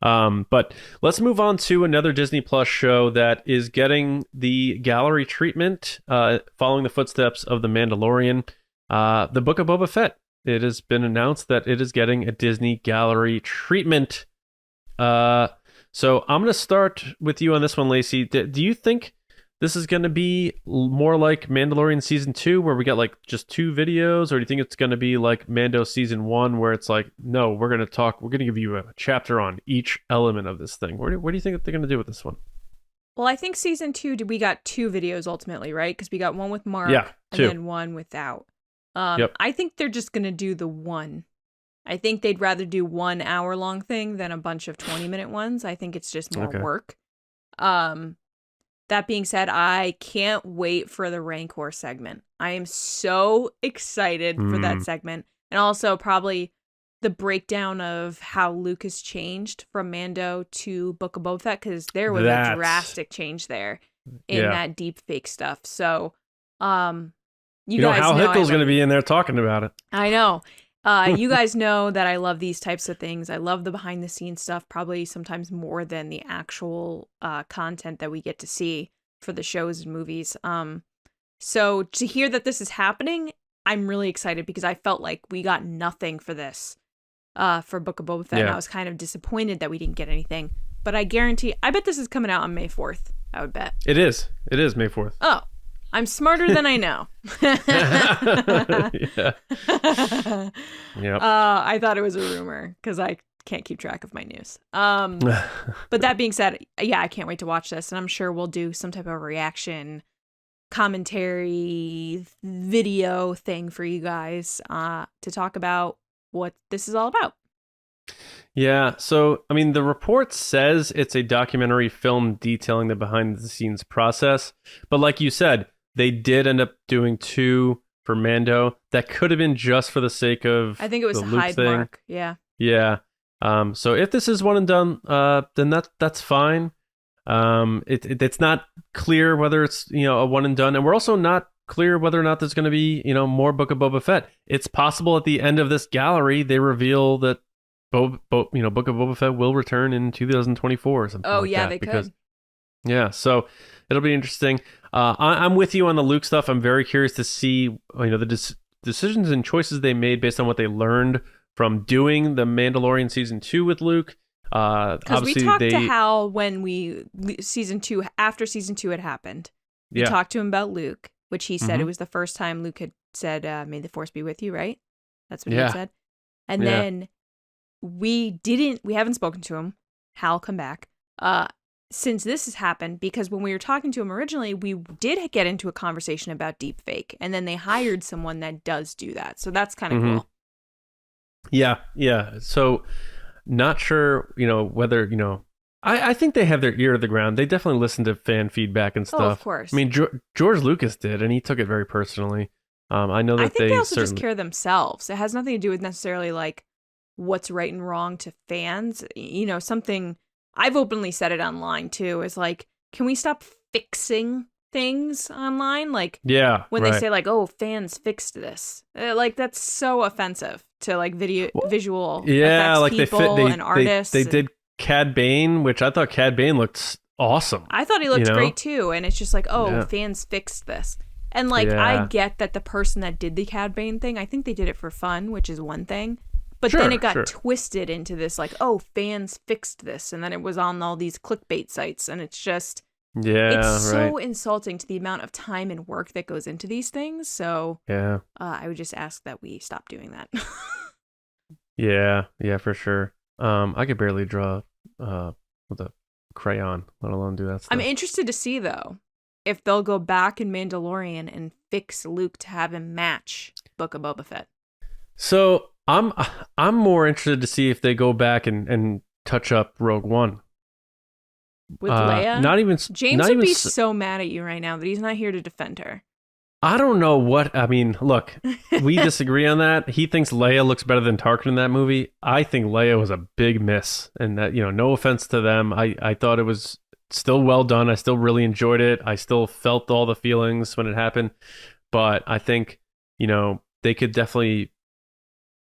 But let's move on to another Disney Plus show that is getting the gallery treatment following the footsteps of The Mandalorian, the Book of Boba Fett. It has been announced that it is getting a Disney gallery treatment. So I'm going to start with you on this one, Lacey. Do you think this is going to be more like Mandalorian Season 2, where we got like just 2 videos? Or do you think it's going to be like Mando Season 1, where it's like, no, we're going to give you a chapter on each element of this thing? What do you think that they're going to do with this one? Well, I think Season 2, we got 2 videos ultimately, right? Because we got one with Mark and then one without. Yep. I think they're just going to do the one. I think they'd rather do 1 hour-long thing than a bunch of 20-minute ones. I think it's just more work. That being said, I can't wait for the Rancor segment. I am so excited for that segment. And also probably the breakdown of how Luke has changed from Mando to Book of Boba Fett, because there was a drastic change there in that deep fake stuff. So, you guys know Hal Hickle's going to be in there talking about it. I know. You guys know that I love these types of things. I love the behind the scenes stuff, probably sometimes more than the actual content that we get to see for the shows and movies. So to hear that this is happening, I'm really excited because I felt like we got nothing for this for Book of Boba Fett. And I was kind of disappointed that we didn't get anything. But I bet this is coming out on May 4th. I would bet. It is May 4th. Oh. I'm smarter than I know. Yep. I thought it was a rumor because I can't keep track of my news. But that being said, I can't wait to watch this. And I'm sure we'll do some type of reaction, commentary, video thing for you guys to talk about what this is all about. Yeah, so, I mean, the report says it's a documentary film detailing the behind-the-scenes process. But like you said, they did end up doing 2 for Mando. That could have been just for the sake of I think it was the a Luke Hyde thing. Mark. Yeah. Yeah. So if this is one and done, then that's fine. It's not clear whether it's a one and done, and we're also not clear whether or not there's going to be more Book of Boba Fett. It's possible at the end of this gallery they reveal that Book of Boba Fett will return in 2024 or something. Oh, yeah, they could. Yeah, so it'll be interesting. I'm with you on the Luke stuff. I'm very curious to see the decisions and choices they made based on what they learned from doing the Mandalorian Season 2 with Luke. Because we talked to Hal when after season 2 had happened. We talked to him about Luke, which he said it was the first time Luke had said, "May the Force be with you," right? That's what he had said. And then we haven't spoken to him. Hal, come back. Since this has happened, because when we were talking to him originally, we did get into a conversation about deepfake, and then they hired someone that does do that. So that's kind of cool. Yeah. So not sure, whether, I think they have their ear to the ground. They definitely listen to fan feedback and stuff. Oh, of course. I mean, George Lucas did, and he took it very personally. I know that I think they also just care themselves. It has nothing to do with necessarily like what's right and wrong to fans. Something I've openly said it online too is like, can we stop fixing things online? Like, when they say like, "Oh, fans fixed this," like that's so offensive to like visual effects like people and artists. They did Cad Bane, which I thought Cad Bane looked awesome. I thought he looked great too, and it's just like, fans fixed this. And like, I get that the person that did the Cad Bane thing, I think they did it for fun, which is one thing. But then it got twisted into this like, oh, fans fixed this. And then it was on all these clickbait sites. And it's just, it's so insulting to the amount of time and work that goes into these things. So I would just ask that we stop doing that. Yeah, for sure. I could barely draw with a crayon, let alone do that stuff. I'm interested to see, though, if they'll go back in Mandalorian and fix Luke to have him match Book of Boba Fett. So I'm more interested to see if they go back and touch up Rogue One with Leia. Not even James would be so mad at you right now that he's not here to defend her. I don't know what I mean. Look, we disagree on that. He thinks Leia looks better than Tarkin in that movie. I think Leia was a big miss, and that no offense to them. I thought it was still well done. I still really enjoyed it. I still felt all the feelings when it happened, but I think they could definitely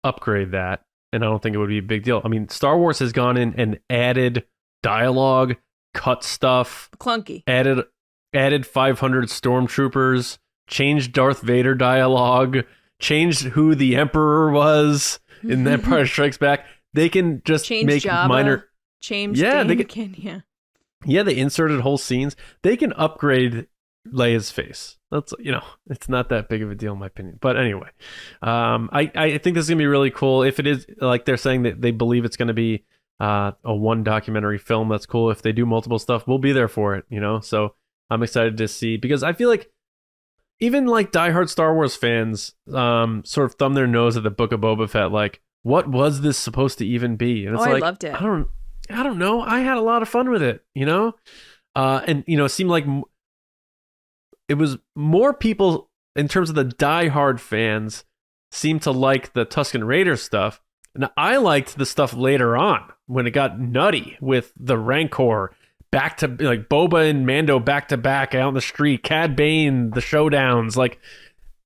upgrade that, and I don't think it would be a big deal. I mean, Star Wars has gone in and added dialogue, cut stuff, clunky, added 500 stormtroopers, changed Darth Vader dialogue, changed who the Emperor was in Empire Strikes Back. They can just make Jabba, minor change. They inserted whole scenes. They can upgrade Leia's face. That's it's not that big of a deal in my opinion. But anyway, I think this is gonna be really cool. If it is like they're saying that they believe it's gonna be a one documentary film, that's cool. If they do multiple stuff, we'll be there for it. So I'm excited to see, because I feel like even like diehard Star Wars fans sort of thumb their nose at the Book of Boba Fett. Like, what was this supposed to even be? And it's I loved it. I don't know. I had a lot of fun with it. And it seemed like it was more people in terms of the diehard fans seemed to like the Tusken Raider stuff. And I liked the stuff later on when it got nutty with the Rancor back to like Boba and Mando back to back out in the street, Cad Bane, the showdowns, like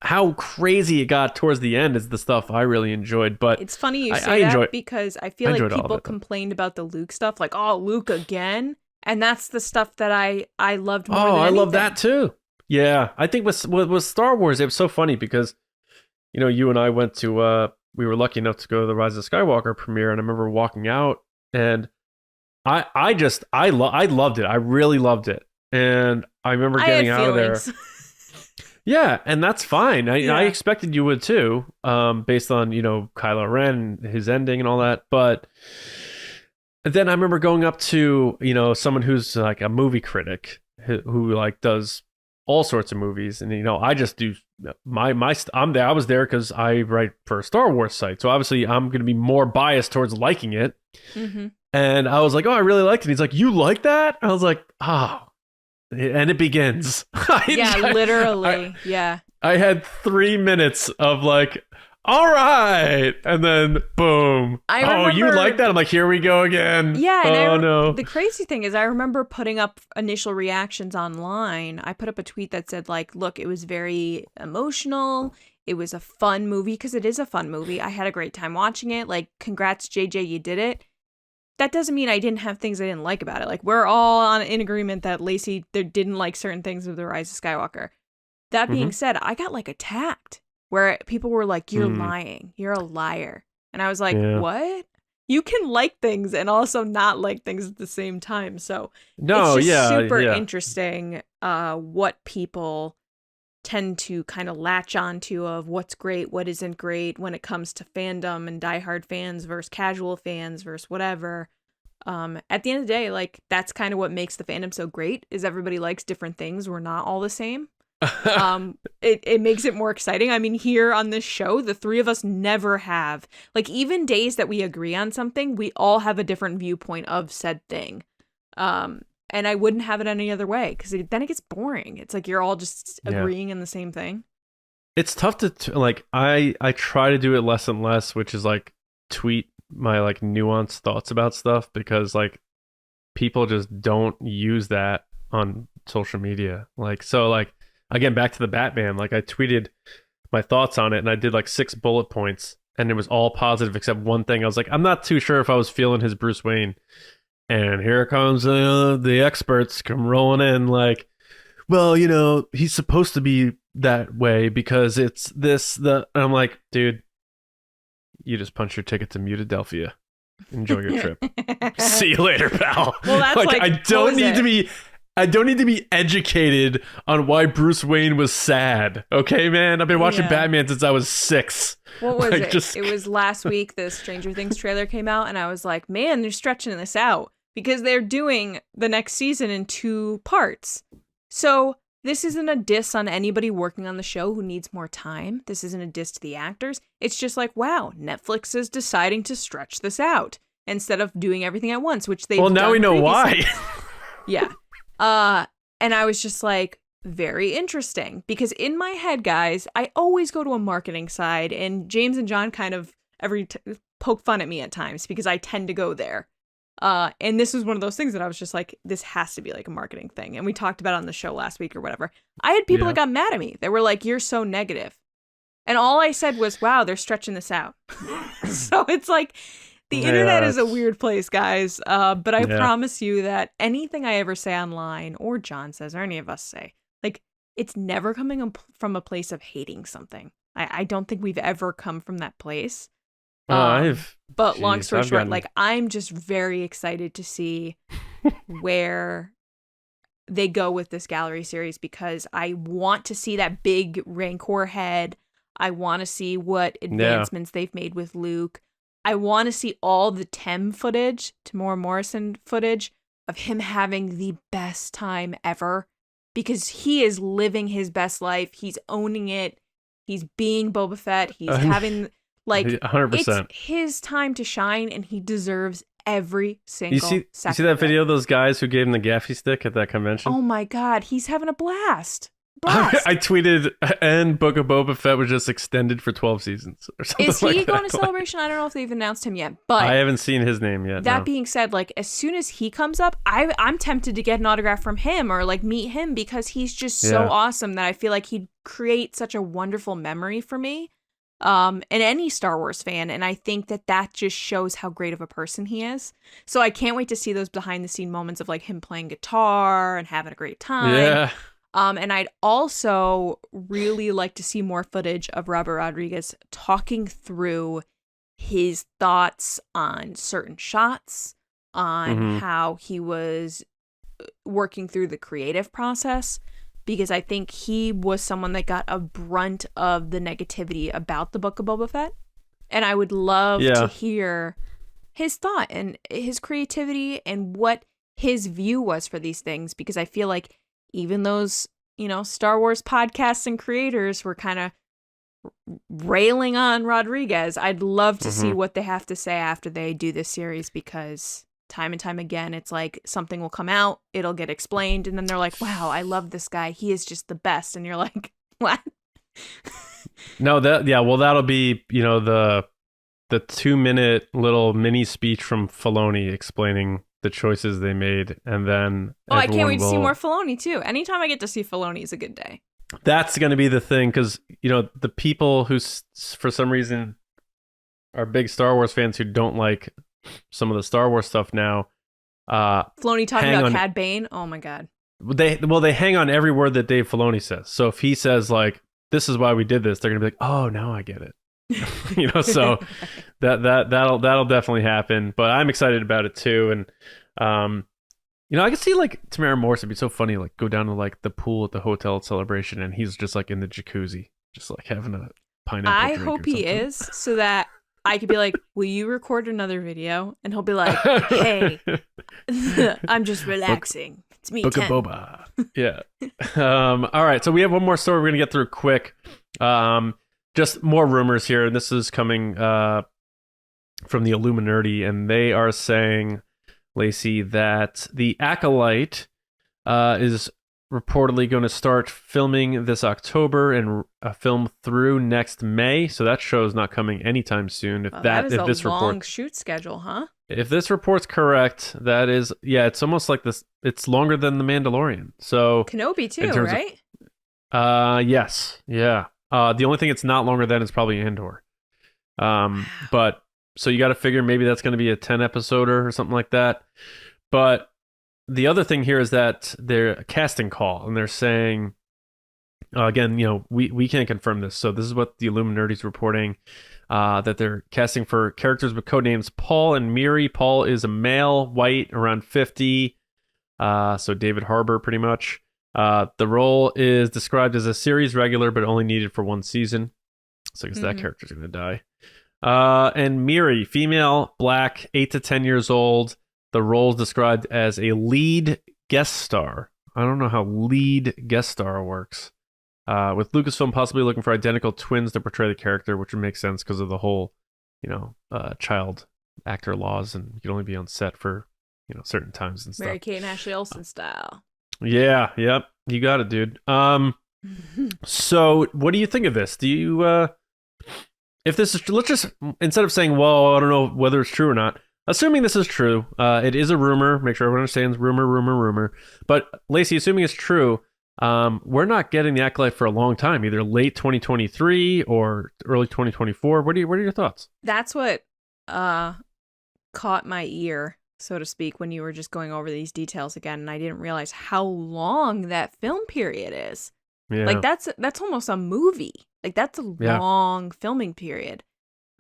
how crazy it got towards the end is the stuff I really enjoyed. But it's funny you say that because I feel like people complained about the Luke stuff, like, oh, Luke again. And that's the stuff that I loved more than anything. I love that too. Yeah, I think with Star Wars, it was so funny because, you and I went to, we were lucky enough to go to the Rise of Skywalker premiere, and I remember walking out, and I loved it. I really loved it, and I remember getting out of there. Yeah, and that's fine. I expected you would too, based on Kylo Ren, his ending, and all that. But then I remember going up to someone who's like a movie critic who like does all sorts of movies, and I just do I'm there. I was there because I write for a Star Wars site, so obviously I'm going to be more biased towards liking it. Mm-hmm. And I was like, oh, I really liked it. He's like, you like that? I was like, oh, and it begins. Literally. I had 3 minutes of like, all right, and then boom. You like that? I'm like, here we go again. Yeah. No. The crazy thing is, I remember putting up initial reactions online. I put up a tweet that said, like, look, it was very emotional. It was a fun movie, because it is a fun movie. I had a great time watching it. Like, congrats, JJ, you did it. That doesn't mean I didn't have things I didn't like about it. Like, we're all in agreement that Lacey didn't like certain things of The Rise of Skywalker. That being said, I got like attacked, where people were like, you're lying. You're a liar. And I was like, what? you can like things and also not like things at the same time. So No, it's just super yeah. interesting what people tend to kind of latch onto of what's great, what isn't great when it comes to fandom and diehard fans versus casual fans versus whatever. At the end of the day, like, that's kind of what makes the fandom so great, is everybody likes different things. We're not all the same. It makes it more exciting. I mean, here on this show, the three of us never have, like, even days that we agree on something, we all have a different viewpoint of said thing. And I wouldn't have it any other way, because then it gets boring. It's like you're all just agreeing in the same thing. It's tough to like. I try to do it less and less, which is like tweet my like nuanced thoughts about stuff, because like people just don't use that on social media. Like, so like, again, back to the Batman, like I tweeted my thoughts on it and I did like 6 bullet points and it was all positive except one thing. I was like, I'm not too sure if I was feeling his Bruce Wayne. And here comes the experts come rolling in like, well, you know, he's supposed to be that way because it's this, and I'm like, dude, you just punched your ticket to Mutadelphia. Enjoy your trip. See you later, pal. Well, that's like I don't need to be educated on why Bruce Wayne was sad. Okay, man? I've been watching Batman since I was 6. What was it? It was last week the Stranger Things trailer came out, and I was like, man, they're stretching this out because they're doing the next season in 2 parts. So this isn't a diss on anybody working on the show who needs more time. This isn't a diss to the actors. It's just like, wow, Netflix is deciding to stretch this out instead of doing everything at once, which they've done now we know previously. why. Yeah. And I was just like, very interesting, because in my head, guys, I always go to a marketing side, and James and John kind of poke fun at me at times because I tend to go there. And this was one of those things that I was just like, this has to be like a marketing thing. And we talked about it on the show last week or whatever. I had people that got mad at me. They were like, you're so negative. And all I said was, wow, they're stretching this out. So it's like, the internet is a weird place, guys. But I promise you that anything I ever say online, or John says, or any of us say, like, it's never coming from a place of hating something. I don't think we've ever come from that place. But long story short, like, I'm just very excited to see where they go with this gallery series, because I want to see that big Rancor head. I want to see what advancements they've made with Luke. I want to see all the Tem footage, Tamora Morrison footage of him having the best time ever, because he is living his best life. He's owning it. He's being Boba Fett. He's having, like, 100%. It's his time to shine, and he deserves every single second. You see that video of those guys who gave him the gaffy stick at that convention? Oh my God, he's having a blast. I tweeted, and Book of Boba Fett was just extended for 12 seasons or something. Is he going to Celebration? I don't know if they've announced him yet, but I haven't seen his name yet. That being said, like, as soon as he comes up, I'm tempted to get an autograph from him or like meet him, because he's just so awesome that I feel like he'd create such a wonderful memory for me, and any Star Wars fan. And I think that just shows how great of a person he is. So I can't wait to see those behind the scene moments of like him playing guitar and having a great time. Yeah. And I'd also really like to see more footage of Robert Rodriguez talking through his thoughts on certain shots, on how he was working through the creative process, because I think he was someone that got a brunt of the negativity about the Book of Boba Fett. And I would love to hear his thought and his creativity and what his view was for these things, because I feel like even those, Star Wars podcasts and creators were kind of railing on Rodriguez. I'd love to see what they have to say after they do this series, because time and time again, it's like something will come out, it'll get explained, and then they're like, wow, I love this guy. He is just the best. And you're like, what? No, that'll be, the 2-minute little mini speech from Filoni explaining the choices they made, and then I can't wait to see more Filoni too. Anytime I get to see Filoni is a good day. That's going to be the thing, because the people who for some reason are big Star Wars fans who don't like some of the Star Wars stuff now, Filoni talking about Cad Bane, oh my God. They hang on every word that Dave Filoni says. So if he says like, this is why we did this, they're gonna be like, oh, now I get it. So that'll definitely happen. But I'm excited about it too. And I can see like Tamara Morse. It'd be so funny, like go down to like the pool at the hotel at Celebration, and he's just like in the jacuzzi, just like having a pineapple I drink hope or he something. is, so that I could be like, will you record another video? And he'll be like, hey, I'm just relaxing. It's me, Book of 10. Boba. Yeah. All right. So we have one more story we're going to get through quick. Just more rumors here. And this is coming from the Illuminati. And they are saying, Lacey, that the Acolyte is reportedly going to start filming this October and film through next May. So that show is not coming anytime soon. If That is if a this long report, shoot schedule, huh? if this report's correct, that is, yeah, it's almost like this. It's longer than The Mandalorian. So Kenobi too, in terms right? yes, yeah. The only thing it's not longer than is probably Andor. But so you got to figure maybe that's going to be a 10 episoder or something like that. But the other thing here is that they're a casting call, and they're saying, again, we can't confirm this. So this is what the Illuminati's reporting, that they're casting for characters with codenames Paul and Miri. Paul is a male, white, around 50. So David Harbour, pretty much. The role is described as a series regular, but only needed for one season. So I guess that character's going to die. And Miri, female, black, 8 to 10 years old. The role is described as a lead guest star. I don't know how lead guest star works. With Lucasfilm possibly looking for identical twins to portray the character, which would make sense because of the whole, child actor laws, and you can only be on set for, certain times and stuff. Mary Kate and Ashley Olsen style. Yeah, yep. You got it, dude. So what do you think of this? Do you, if this is, let's just, instead of saying, well, I don't know whether it's true or not, assuming this is true, it is a rumor. Make sure everyone understands rumor. But Lacey, assuming it's true, we're not getting the Acolyte for a long time, either late 2023 or early 2024. What are your thoughts? That's what caught my ear, so to speak, when you were just going over these details again, and I didn't realize how long that film period is. Yeah. Like that's almost a movie. Like that's a long filming period.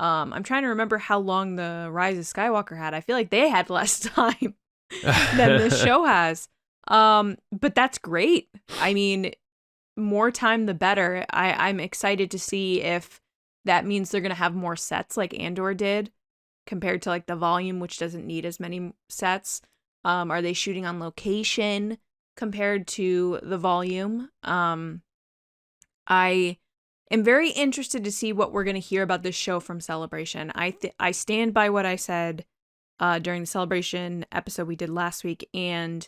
I'm trying to remember how long the Rise of Skywalker had. I feel like they had less time than this show has. But that's great. I mean, more time the better. I'm excited to see if that means they're gonna have more sets like Andor did, compared to like the Volume, which doesn't need as many sets. Are they shooting on location compared to the Volume? I am very interested to see what we're going to hear about this show from Celebration. I stand by what I said during the Celebration episode we did last week and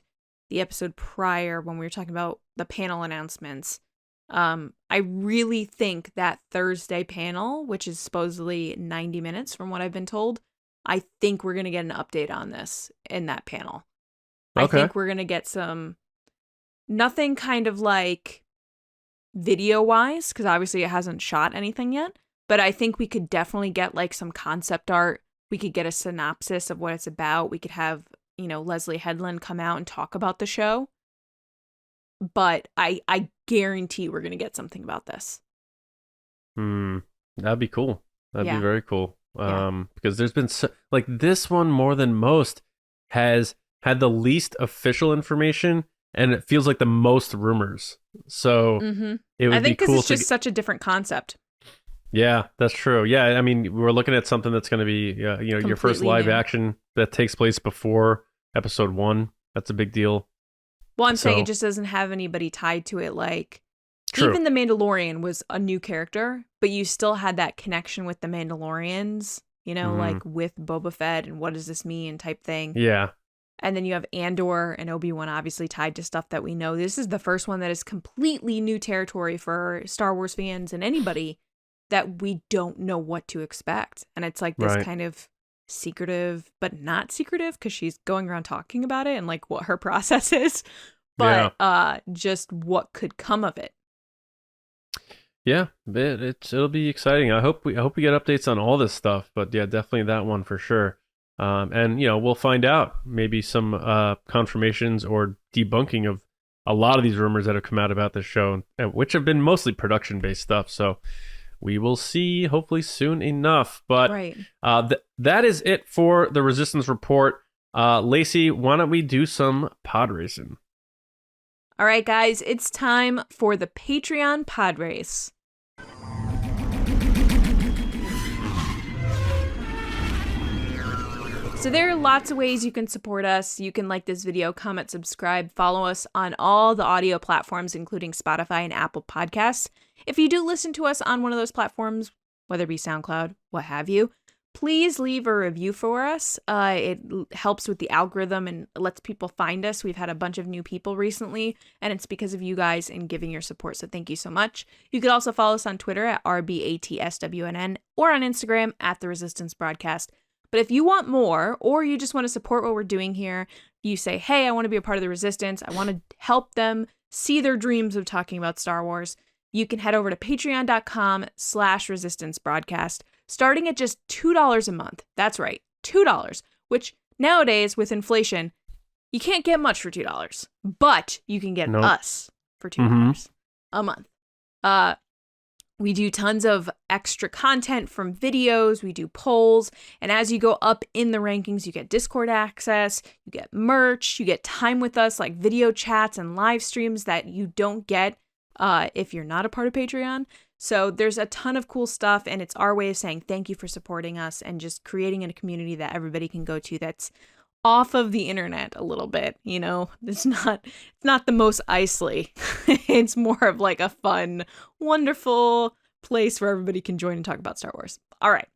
the episode prior when we were talking about the panel announcements. I really think that Thursday panel, which is supposedly 90 minutes from what I've been told, I think we're going to get an update on this in that panel. Okay. I think we're going to get nothing kind of like video-wise, because obviously it hasn't shot anything yet, but I think we could definitely get like some concept art. We could get a synopsis of what it's about. We could have, Leslie Headland come out and talk about the show. But I guarantee we're going to get something about this. That'd be cool. That'd be very cool. Yeah. Because there's been like this one more than most has had the least official information, and it feels like the most rumors. So it would be cool. I think because it's just such a different concept. Yeah, that's true. Yeah, I mean, we're looking at something that's going to be, your first live action that takes place before episode 1. That's a big deal. Well, I'm saying it just doesn't have anybody tied to it. Like, true. Even The Mandalorian was a new character, but you still had that connection with the Mandalorians, like with Boba Fett and what does this mean type thing. Yeah. And then you have Andor and Obi-Wan obviously tied to stuff that we know. This is the first one that is completely new territory for Star Wars fans and anybody that we don't know what to expect. And it's like this kind of secretive, but not secretive because she's going around talking about it and like what her process is, but just what could come of it. Yeah, it'll be exciting. I hope we get updates on all this stuff, but yeah, definitely that one for sure. And we'll find out maybe some confirmations or debunking of a lot of these rumors that have come out about this show, which have been mostly production based stuff. So We will see, hopefully soon enough. But Right. that is it for the Resistance Report. Lacey, why don't we do some pod racing? All right, guys, it's time for the Patreon pod race. So there are lots of ways you can support us. You can like this video, comment, subscribe, follow us on all the audio platforms, including Spotify and Apple Podcasts. If you do listen to us on one of those platforms, whether it be SoundCloud, what have you, please leave a review for us. It helps with the algorithm and lets people find us. We've had a bunch of new people recently, and it's because of you guys and giving your support. So thank you so much. You could also follow us on Twitter at RBATSWNN or on Instagram at The Resistance Broadcast. But if you want more, or you just want to support what we're doing here, you say, hey, I want to be a part of the Resistance. I want to help them see their dreams of talking about Star Wars. You can head over to patreon.com/resistance broadcast, starting at just $2 a month. That's right, $2, which nowadays with inflation, you can't get much for $2, but you can get us for $2 a month. We do tons of extra content from videos, we do polls, and as you go up in the rankings, you get Discord access, you get merch, you get time with us like video chats and live streams that you don't get if you're not a part of Patreon. So there's a ton of cool stuff, and it's our way of saying thank you for supporting us and just creating a community that everybody can go to that's off of the internet a little bit. You know, it's not the most Isley. It's more of like a fun, wonderful place where everybody can join and talk about Star Wars. All right.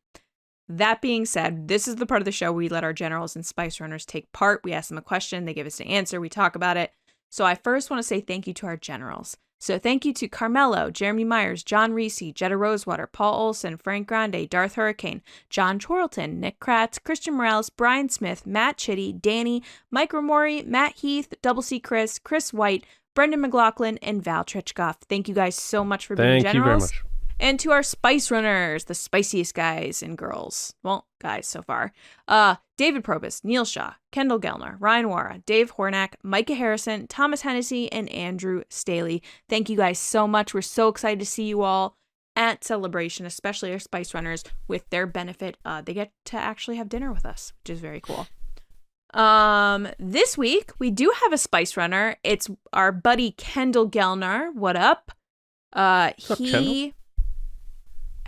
That being said, this is the part of the show where we let our generals and spice runners take part. We ask them a question, they give us an answer, we talk about it. So I first want to say thank you to our generals. So thank you to Carmelo, Jeremy Myers, John Reese, Jetta Rosewater, Paul Olson, Frank Grande, Darth Hurricane, John Chorlton, Nick Kratz, Christian Morales, Brian Smith, Matt Chitty, Danny, Mike Ramori, Matt Heath, Double C Chris, Chris White, Brendan McLaughlin, and Val Trichkoff. Thank you guys so much for being generals. Thank you very much. And to our spice runners, the spiciest guys and girls. Well, guys so far. David Probus, Neil Shaw, Kendall Gelner, Ryan Wara, Dave Hornack, Micah Harrison, Thomas Hennessy, and Andrew Staley. Thank you guys so much. We're so excited to see you all at Celebration, especially our spice runners with their benefit. They get to actually have dinner with us, which is very cool. This week, we do have a spice runner. It's our buddy Kendall Gelner. What up? He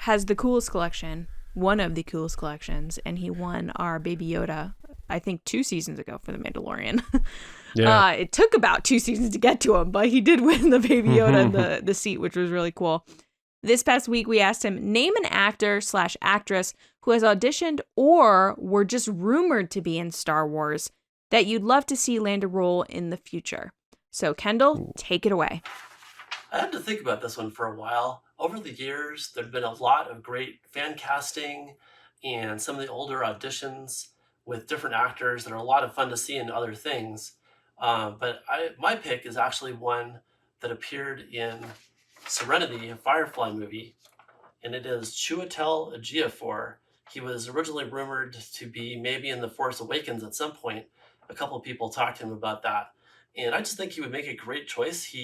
has the coolest collection, one of the coolest collections, and he won our Baby Yoda, I think 2 seasons ago for The Mandalorian. Yeah. It took about 2 seasons to get to him, but he did win the Baby Yoda and the seat, which was really cool. This past week, we asked him, name an actor/actress who has auditioned or were just rumored to be in Star Wars that you'd love to see land a role in the future. So, Kendall, take it away. I had to think about this one for a while. Over the years, there've been a lot of great fan casting and some of the older auditions with different actors that are a lot of fun to see in other things. But my pick is actually one that appeared in Serenity, a Firefly movie, and it is Chiwetel Ejiofor. He was originally rumored to be maybe in The Force Awakens at some point. A couple of people talked to him about that. And I just think he would make a great choice.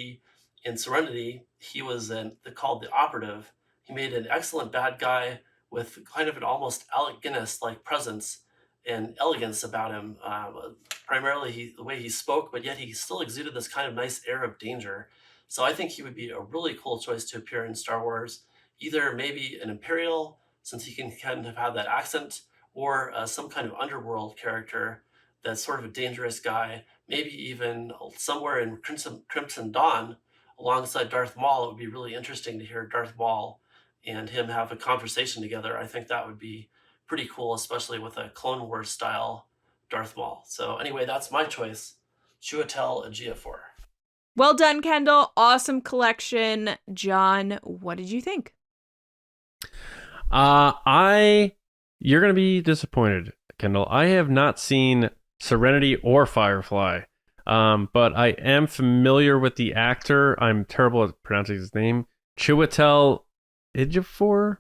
In Serenity, he was called the Operative. He made an excellent bad guy with kind of an almost Alec Guinness-like presence and elegance about him. Primarily the way he spoke, but yet he still exuded this kind of nice air of danger. So I think he would be a really cool choice to appear in Star Wars. Either maybe an Imperial, since he can kind of have that accent, or some kind of underworld character that's sort of a dangerous guy. Maybe even somewhere in Crimson Dawn, alongside Darth Maul. It would be really interesting to hear Darth Maul and him have a conversation together. I think that would be pretty cool, especially with a Clone Wars style Darth Maul. So anyway, that's my choice, Chiwetel Ejiofor. Well done, Kendall. Awesome collection. John, what did you think? You're going to be disappointed, Kendall. I have not seen Serenity or Firefly. But I am familiar with the actor. I'm terrible at pronouncing his name. Chiwetel Ejiofor?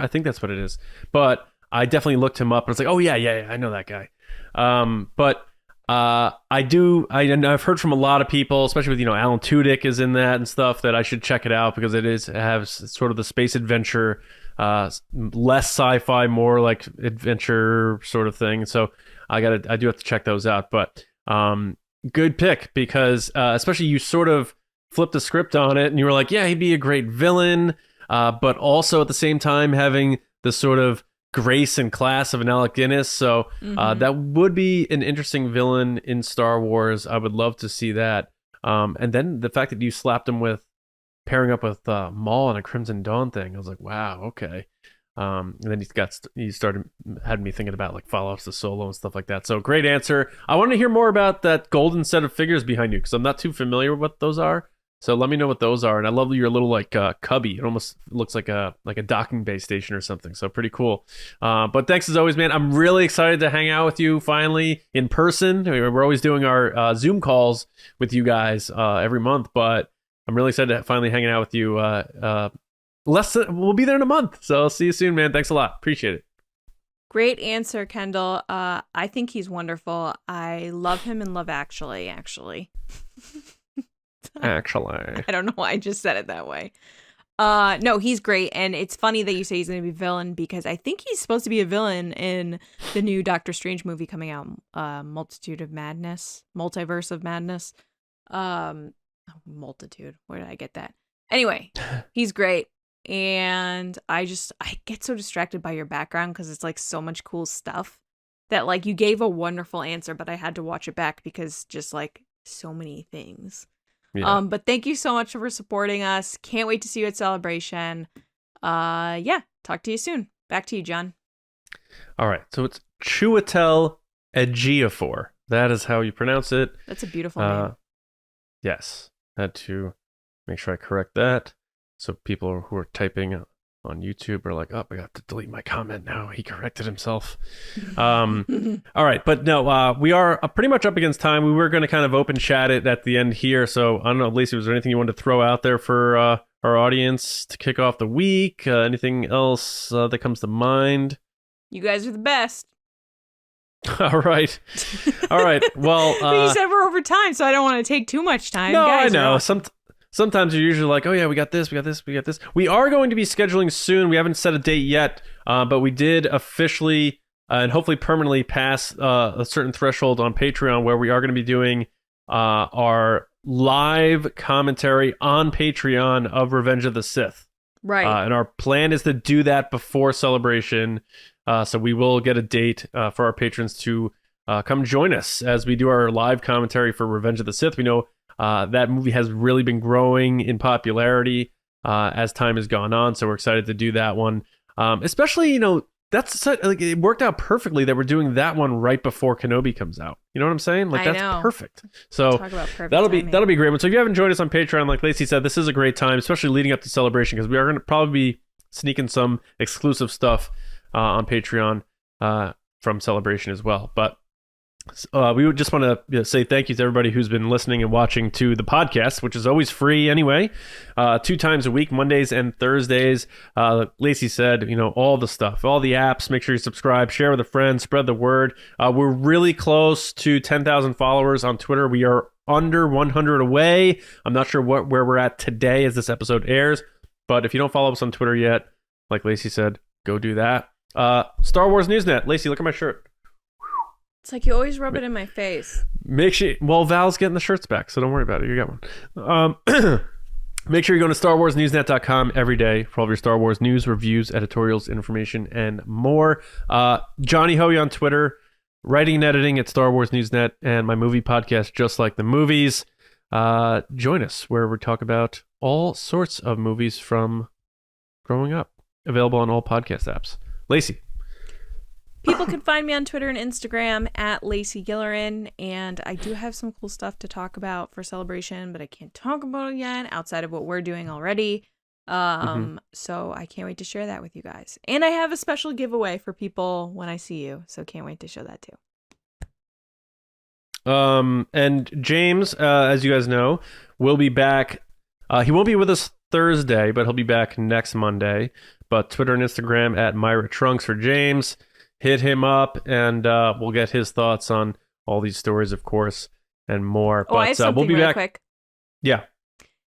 I think that's what it is. But I definitely looked him up and it's like, oh yeah, I know that guy. But And I've heard from a lot of people, especially with, Alan Tudyk is in that and stuff, that I should check it out because it has sort of the space adventure, less sci-fi, more like adventure sort of thing. So I do have to check those out. But good pick because especially you sort of flipped the script on it and you were like, yeah, he'd be a great villain, but also at the same time having the sort of grace and class of an Alec Guinness. So that would be an interesting villain in Star Wars. I would love to see that. And then the fact that you slapped him with pairing up with Maul and a Crimson Dawn thing, I was like, wow, okay. And then had me thinking about like follow-ups to Solo and stuff like that. So great answer. I want to hear more about that golden set of figures behind you because I'm not too familiar with what those are. So let me know what those are. And I love your little like cubby. It almost looks like a docking bay station or something. So pretty cool. But thanks as always, man. I'm really excited to hang out with you finally in person. We're always doing our Zoom calls with you guys every month, but I'm really excited to finally hanging out with you. We'll be there in a month. So I'll see you soon, man. Thanks a lot. Appreciate it. Great answer, Kendall. I think he's wonderful. I love him in Love Actually. Actually. I don't know why I just said it that way. No, he's great. And it's funny that you say he's going to be a villain because I think he's supposed to be a villain in the new Doctor Strange movie coming out, Multiverse of Madness. Multitude. Where did I get that? Anyway, he's great. And I get so distracted by your background because it's like so much cool stuff that like you gave a wonderful answer, but I had to watch it back because just like so many things. Yeah. But thank you so much for supporting us. Can't wait to see you at Celebration. Yeah, talk to you soon. Back to you, John. All right. So it's Chiwetel Ejiofor. That is how you pronounce it. That's a beautiful name. Yes. Had to make sure I correct that. So people who are typing on YouTube are like, oh, I got to delete my comment now. He corrected himself. All right. But no, we are pretty much up against time. We were going to kind of open chat it at the end here. So I don't know, Lacey, was there anything you wanted to throw out there for our audience to kick off the week? Anything else that comes to mind? You guys are the best. All right. Well, but you said we're over time, so I don't want to take too much time. No, guys, I know. Sometimes you're usually like, oh yeah, we got this. We are going to be scheduling soon. We haven't set a date yet, but we did officially and hopefully permanently pass a certain threshold on Patreon where we are going to be doing our live commentary on Patreon of Revenge of the Sith. Right. And our plan is to do that before Celebration. So we will get a date for our patrons to come join us as we do our live commentary for Revenge of the Sith. We know that movie has really been growing in popularity as time has gone on. So we're excited to do that one. Especially, it worked out perfectly that we're doing that one right before Kenobi comes out. You know what I'm saying? Like that's perfect. So that'll be a great one. So if you haven't joined us on Patreon, like Lacey said, this is a great time, especially leading up to Celebration, because we are going to probably be sneaking some exclusive stuff on Patreon from Celebration as well. But we would just want to say thank you to everybody who's been listening and watching to the podcast, which is always free anyway, 2 times a week, Mondays and Thursdays. Lacey said, all the stuff, all the apps. Make sure you subscribe, share with a friend, spread the word. We're really close to 10,000 followers on Twitter. We are under 100 away. I'm not sure where we're at today as this episode airs, but if you don't follow us on Twitter yet, like Lacey said, go do that. Star Wars Newsnet. Lacey, look at my shirt. It's like you always rub it in my face. Val's getting the shirts back, so don't worry about it. You got one. Make sure you're going to StarWarsNewsNet.com every day for all of your Star Wars news, reviews, editorials, information, and more. Johnny Hoey on Twitter, writing and editing at Star Wars Newsnet, and my movie podcast, Just Like the Movies. Join us where we talk about all sorts of movies from growing up. Available on all podcast apps. Lacey. People can find me on Twitter and Instagram at Lacey Gilleran, and I do have some cool stuff to talk about for Celebration, but I can't talk about it yet outside of what we're doing already. So I can't wait to share that with you guys. And I have a special giveaway for people when I see you, so can't wait to show that too. And James, as you guys know, will be back. He won't be with us Thursday, but he'll be back next Monday. But Twitter and Instagram at Myra Trunks for James. Hit him up, and we'll get his thoughts on all these stories, of course, and more. Oh, I have something we'll be really back. quick. Yeah.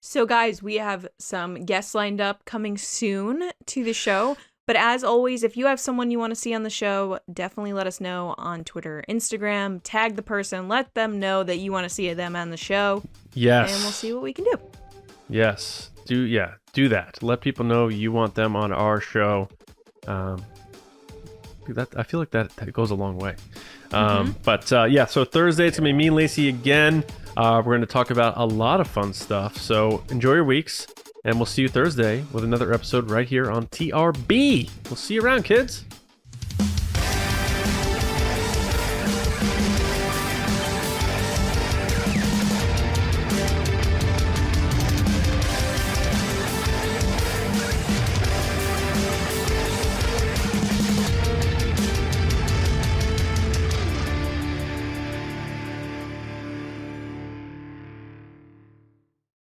So, guys, we have some guests lined up coming soon to the show. But as always, if you have someone you want to see on the show, definitely let us know on Twitter, Instagram. Tag the person. Let them know that you want to see them on the show. Yes. And we'll see what we can do. Yes. Do that. Let people know you want them on our show. I feel like that goes a long way. But so Thursday it's gonna be me and Lacey again. We're gonna talk about a lot of fun stuff. So enjoy your weeks, and we'll see you Thursday with another episode right here on TRB. We'll see you around, kids.